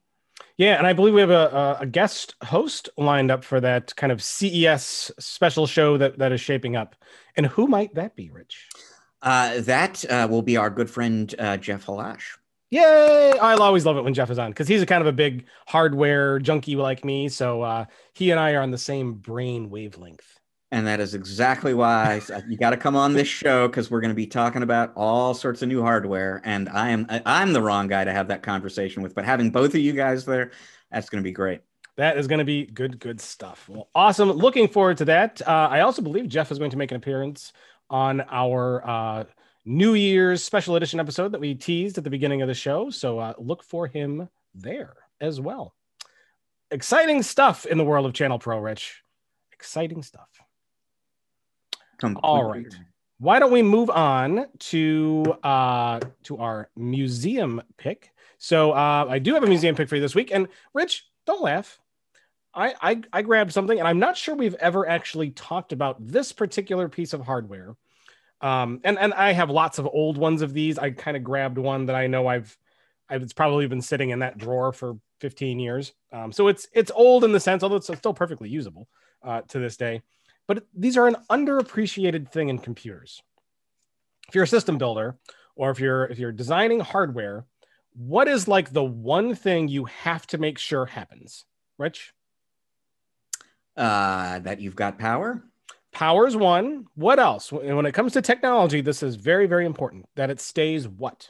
Speaker 1: Yeah, and I believe we have a guest host lined up for that kind of CES special show that is shaping up. And who might that be, Rich?
Speaker 2: That will be our good friend Jeff Halash.
Speaker 1: Yay! I'll always love it when Jeff is on because he's a kind of a big hardware junkie like me. So he and I are on the same brain wavelength.
Speaker 2: And that is exactly why you got to come on this show, because we're going to be talking about all sorts of new hardware. And I'm the wrong guy to have that conversation with. But having both of you guys there, that's going to be great.
Speaker 1: That is going to be good stuff. Well, awesome. Looking forward to that. I also believe Jeff is going to make an appearance on our New Year's special edition episode that we teased at the beginning of the show. So look for him there as well. Exciting stuff in the world of ChannelPro, Rich. Exciting stuff. All right. Why don't we move on to our museum pick? So I do have a museum pick for you this week. And Rich, don't laugh. I grabbed something, and I'm not sure we've ever actually talked about this particular piece of hardware. And I have lots of old ones of these. I kind of grabbed one that I know it's probably been sitting in that drawer for 15 years. So it's old in the sense, although it's still perfectly usable to this day. But these are an underappreciated thing in computers. If you're a system builder, or if you're designing hardware, what is like the one thing you have to make sure happens, Rich?
Speaker 2: That you've got power.
Speaker 1: Power's one. What else? When it comes to technology, this is very, very important that it stays what?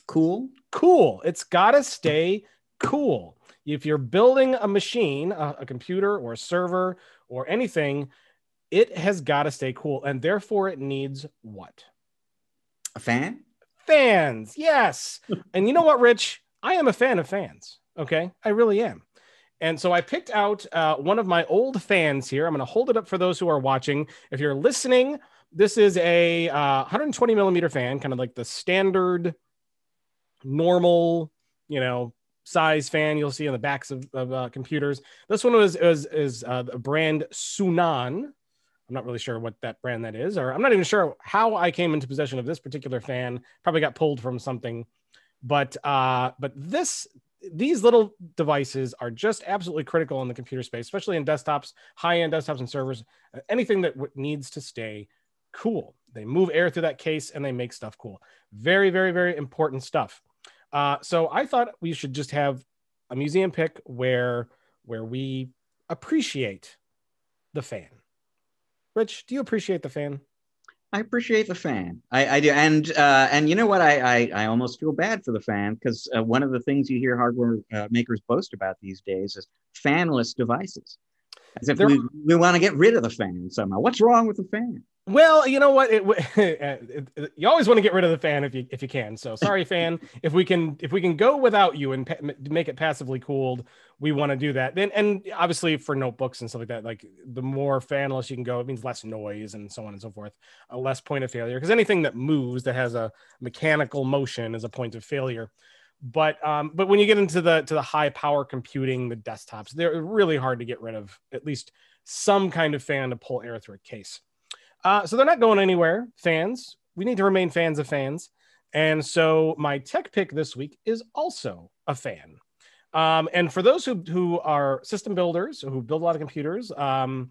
Speaker 2: Cool.
Speaker 1: Cool. It's got to stay cool. If you're building a machine, a computer or a server or anything, it has got to stay cool. And therefore it needs what?
Speaker 2: A fan?
Speaker 1: Fans. Yes. And you know what, Rich? I am a fan of fans. Okay. I really am. And so I picked out one of my old fans here. I'm going to hold it up for those who are watching. If you're listening, this is a 120 millimeter fan, kind of like the standard normal, size fan you'll see on the backs of computers. This one is a brand SUNON. I'm not really sure what that brand that is, or I'm not even sure how I came into possession of this particular fan. Probably got pulled from something, but these little devices are just absolutely critical in the computer space, especially in desktops, high-end desktops and servers, anything that needs to stay cool. They move air through that case and they make stuff cool. Very, very, very important stuff. So I thought we should just have a museum pick where we appreciate the fan. Rich, do you appreciate the fan?
Speaker 2: I appreciate the fan. I do. And you know what? I almost feel bad for the fan, because one of the things you hear hardware makers boast about these days is fanless devices. As if we want to get rid of the fan somehow. What's wrong with the fan?
Speaker 1: Well, you know what? You always want to get rid of the fan if you can. So sorry, fan. If we can go without you and make it passively cooled, we want to do that. And obviously for notebooks and stuff like that, like the more fanless you can go, it means less noise and so on and so forth, a less point of failure. Because anything that moves that has a mechanical motion is a point of failure. But when you get into the high power computing, the desktops, they're really hard to get rid of at least some kind of fan to pull air through a case. So they're not going anywhere, fans. We need to remain fans of fans. And so my tech pick this week is also a fan. And for those who are system builders, who build a lot of computers, or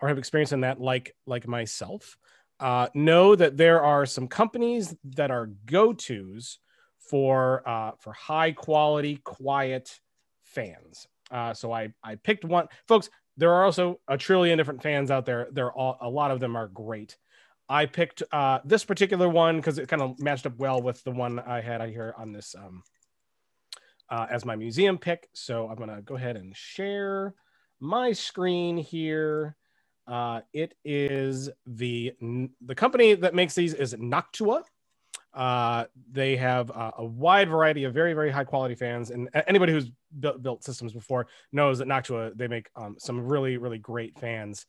Speaker 1: have experience in that, like myself, know that there are some companies that are go-tos for high quality, quiet fans. So I picked one, folks. There are also a trillion different fans out there. A lot of them are great. I picked this particular one because it kind of matched up well with the one I had here on this as my museum pick. So I'm going to go ahead and share my screen here. It is the company that makes these is Noctua. They have a wide variety of very, very high quality fans, and anybody who's built systems before knows that Noctua, they make some really, really great fans.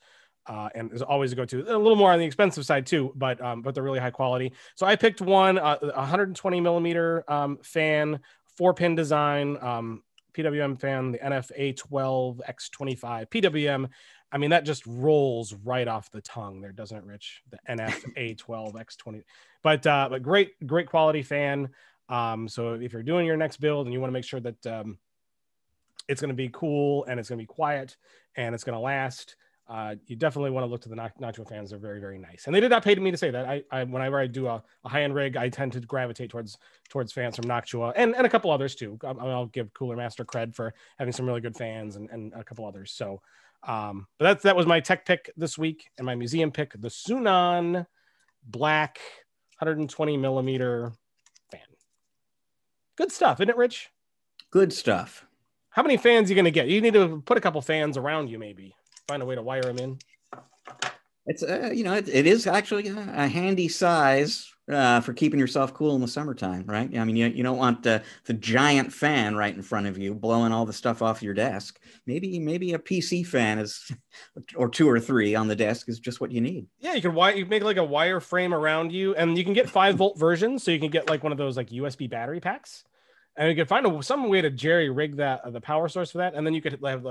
Speaker 1: And there's always a go-to, a little more on the expensive side too, but they're really high quality. So I picked one, 120 millimeter fan, 4-pin design, PWM fan, the NF-A12X25 PWM. I mean, that just rolls right off the tongue there, doesn't it, Rich? The NF-A12X20, but great quality fan. So if you're doing your next build and you want to make sure that it's going to be cool and it's going to be quiet and it's going to last, you definitely want to look to the Noctua fans. They're very, very nice. And they did not pay me to say that. I whenever I do a high-end rig, I tend to gravitate towards fans from Noctua and a couple others too. I'll give Cooler Master cred for having some really good fans and a couple others. So, but that was my tech pick this week, and my museum pick, the SUNON black 120 millimeter fan. Good stuff, isn't it, Rich?
Speaker 2: Good stuff.
Speaker 1: How many fans are you going to get? You need to put a couple fans around you, maybe. Find a way to wire them in.
Speaker 2: It's it is actually a handy size for keeping yourself cool in the summertime, right? I mean, you don't want the giant fan right in front of you blowing all the stuff off your desk. Maybe a PC fan is, or 2 or 3 on the desk is just what you need.
Speaker 1: Yeah, you make like a wire frame around you, and you can get 5-volt versions, so you can get like one of those like USB battery packs, and you can find some way to jerry rig that the power source for that, and then you could have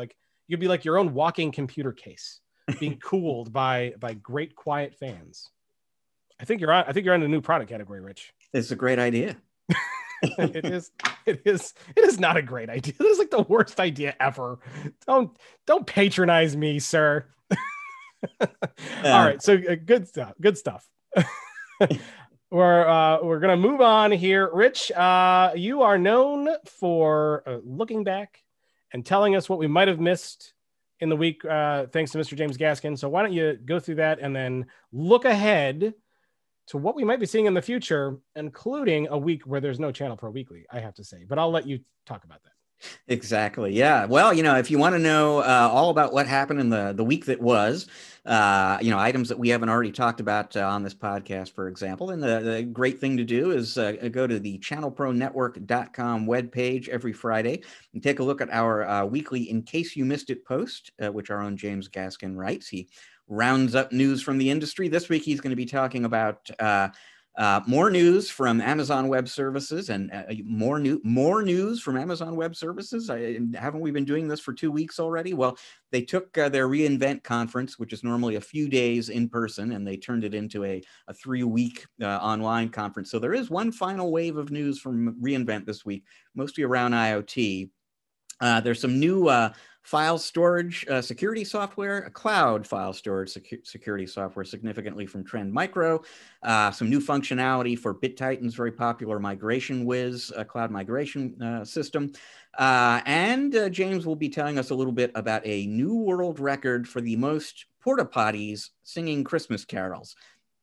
Speaker 1: you'd be like your own walking computer case, being cooled by great quiet fans. I think you're on a new product category, Rich.
Speaker 2: It's a great idea.
Speaker 1: It is not a great idea. This is like the worst idea ever. Don't patronize me, sir. All right, so good stuff. We're gonna move on here. Rich, you are known for looking back and telling us what we might have missed in the week, thanks to Mr. James Gaskin. So why don't you go through that and then look ahead to what we might be seeing in the future, including a week where there's no ChannelPro Weekly, I have to say. But I'll let you talk about that.
Speaker 2: Exactly. Yeah. Well, if you want to know all about what happened in the week that was, items that we haven't already talked about on this podcast, for example, then the great thing to do is go to the ChannelProNetwork.com webpage every Friday and take a look at our weekly In Case You Missed It post, which our own James Gaskin writes. He rounds up news from the industry. This week, he's going to be talking about more news from Amazon Web Services and more news from Amazon Web Services. Haven't we been doing this for 2 weeks already? Well, they took their reInvent conference, which is normally a few days in person, and they turned it into a 3-week online conference. So there is one final wave of news from reInvent this week, mostly around IoT. There's some new file storage security software, a cloud file storage security software, significantly from Trend Micro, some new functionality for BitTitan's very popular Migration Wiz cloud migration system. And James will be telling us a little bit about a new world record for the most porta potties singing Christmas carols.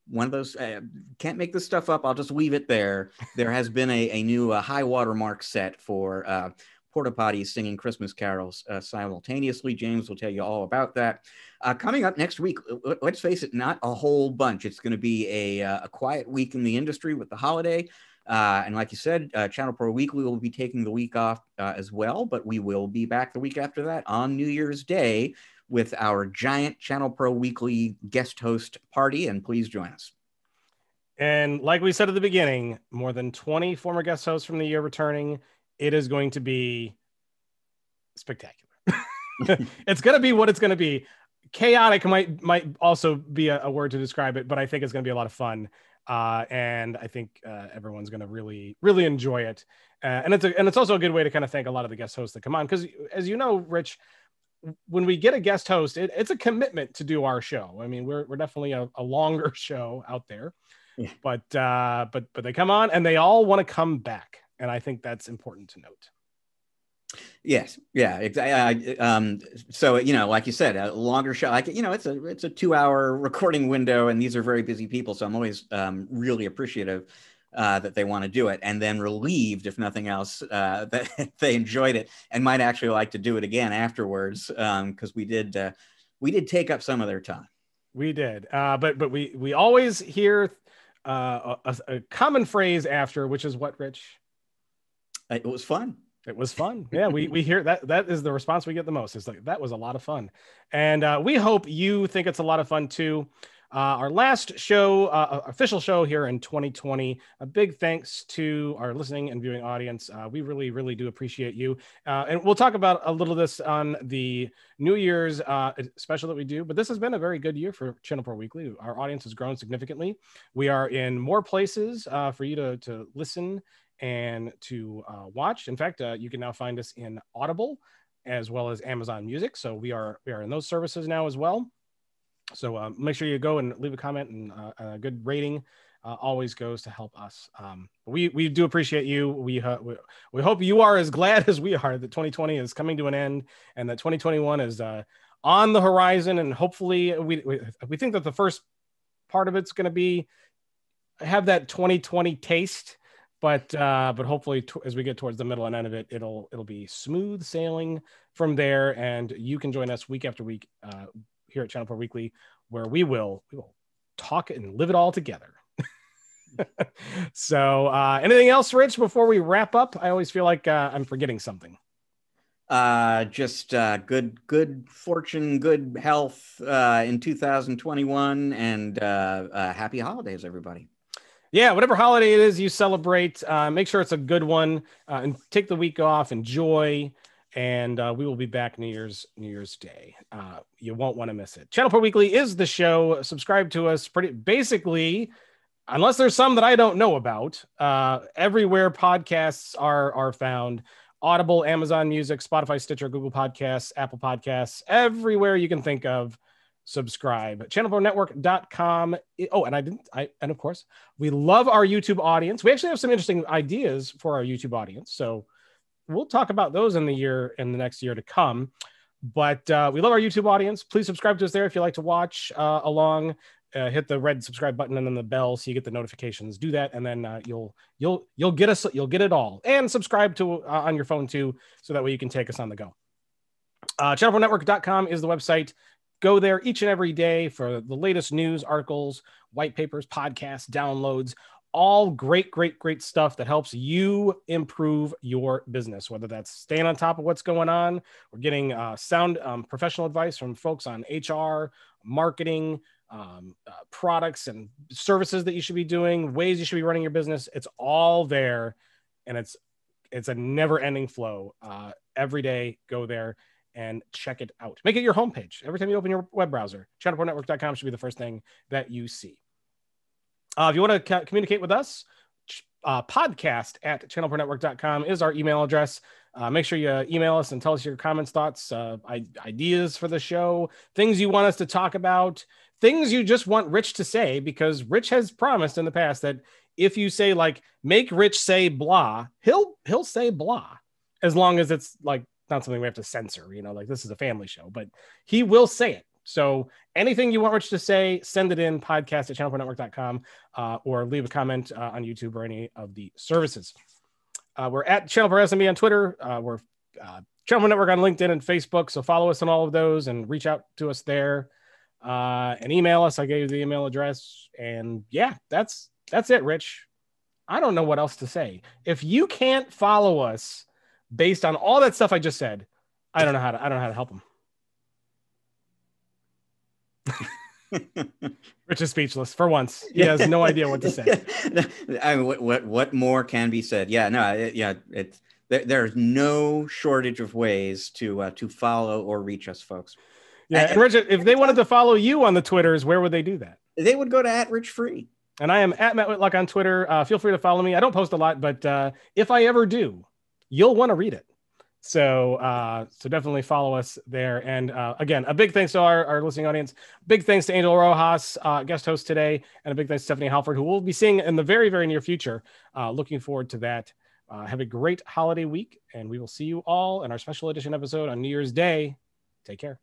Speaker 2: One of those, can't make this stuff up, I'll just leave it there. There has been a new high watermark set for porta potties singing Christmas carols simultaneously. James will tell you all about that. Coming up next week, let's face it, not a whole bunch. It's going to be a quiet week in the industry with the holiday. And like you said, ChannelPro Weekly will be taking the week off as well, but we will be back the week after that on New Year's Day with our giant ChannelPro Weekly guest host party, and please join us.
Speaker 1: And like we said at the beginning, more than 20 former guest hosts from the year returning. It is going to be spectacular. It's going to be what it's going to be. Chaotic might also be a word to describe it, but I think it's going to be a lot of fun. And I think everyone's going to really, really enjoy it. And it's also a good way to kind of thank a lot of the guest hosts that come on, because as you know, Rich, when we get a guest host, it's a commitment to do our show. I mean, we're definitely a longer show out there,
Speaker 2: Yeah.
Speaker 1: but they come on and they all want to come back, and I think that's important to note.
Speaker 2: Yes. Yeah. Exactly. So, like you said, a longer show, it's a 2-hour recording window, and these are very busy people. So I'm always really appreciative that they want to do it, and then relieved, if nothing else, that they enjoyed it and might actually like to do it again afterwards. Because we did take up some of their time.
Speaker 1: We did. But we always hear a common phrase after, which is what, Rich?
Speaker 2: It was fun.
Speaker 1: It was fun. Yeah, we hear that. That is the response we get the most. It's like, that was a lot of fun. And we hope you think it's a lot of fun too. Our last show, official show here in 2020. A big thanks to our listening and viewing audience. We really, really do appreciate you. And we'll talk about a little of this on the New Year's special that we do. But this has been a very good year for ChannelPro Weekly. Our audience has grown significantly. We are in more places for you to listen and to watch. In fact, you can now find us in Audible as well as Amazon Music. So we are in those services now as well. So make sure you go and leave a comment, and a good rating always goes to help us. We do appreciate you. We hope you are as glad as we are that 2020 is coming to an end, and that 2021 is on the horizon. And hopefully we think that the first part of it's going to have that 2020 taste. But hopefully as we get towards the middle and end of it, it'll be smooth sailing from there, and you can join us week after week here at ChannelPro Weekly, where we will talk and live it all together. So anything else, Rich, before we wrap up? I always feel like I'm forgetting something.
Speaker 2: Just good fortune, good health in 2021, and happy holidays, everybody.
Speaker 1: Yeah, whatever holiday it is you celebrate, make sure it's a good one, and take the week off, enjoy, and we will be back New Year's Day. You won't want to miss it. ChannelPro Weekly is the show. Subscribe to us basically, unless there's some that I don't know about, everywhere podcasts are found. Audible, Amazon Music, Spotify, Stitcher, Google Podcasts, Apple Podcasts, everywhere you can think of. Subscribe. ChannelProNetwork.com. Oh, and of course, we love our YouTube audience. We actually have some interesting ideas for our YouTube audience, so we'll talk about those in the next year to come. But we love our YouTube audience. Please subscribe to us there if you like to watch along. Hit the red subscribe button and then the bell so you get the notifications. Do that, and then you'll get us. You'll get it all. And subscribe to on your phone too, so that way you can take us on the go. ChannelProNetwork.com is the website. Go there each and every day for the latest news, articles, white papers, podcasts, downloads, all great stuff that helps you improve your business, whether that's staying on top of what's going on, or getting sound professional advice from folks on HR, marketing, products and services that you should be doing, ways you should be running your business. It's all there, and it's a never-ending flow. Every day, go there and check it out. Make it your homepage. Every time you open your web browser, ChannelProNetwork.com should be the first thing that you see. If you want to communicate with us, podcast@ChannelProNetwork.com is our email address. Make sure you email us and tell us your comments, thoughts, ideas for the show, things you want us to talk about, things you just want Rich to say, because Rich has promised in the past that if you say, like, make Rich say blah, he'll say blah, as long as it's like not something we have to censor, like this is a family show, but he will say it. So anything you want Rich to say, send it in, podcast@ChannelProNetwork.com, or leave a comment on YouTube or any of the services. We're at ChannelPro SMB on Twitter. We're ChannelPro Network on LinkedIn and Facebook. So follow us on all of those and reach out to us there, and email us. I gave you the email address, and yeah, that's it, Rich. I don't know what else to say. If you can't follow us based on all that stuff I just said, I don't know how to help them. Rich is speechless for once. He has no idea what to say.
Speaker 2: I mean, what more can be said? Yeah, no, there's no shortage of ways to follow or reach us, folks.
Speaker 1: Yeah, and Rich, if they wanted to follow you on the Twitters, where would they do that?
Speaker 2: They would go to @RichFree.
Speaker 1: And I am at Matt Whitlock on Twitter. Feel free to follow me. I don't post a lot, but if I ever do, you'll want to read it. So definitely follow us there. And again, a big thanks to our listening audience. Big thanks to Angel Rojas, guest host today, and a big thanks to Stephanie Hallford, who we'll be seeing in the very, very near future. Looking forward to that. Have a great holiday week, and we will see you all in our special edition episode on New Year's Day. Take care.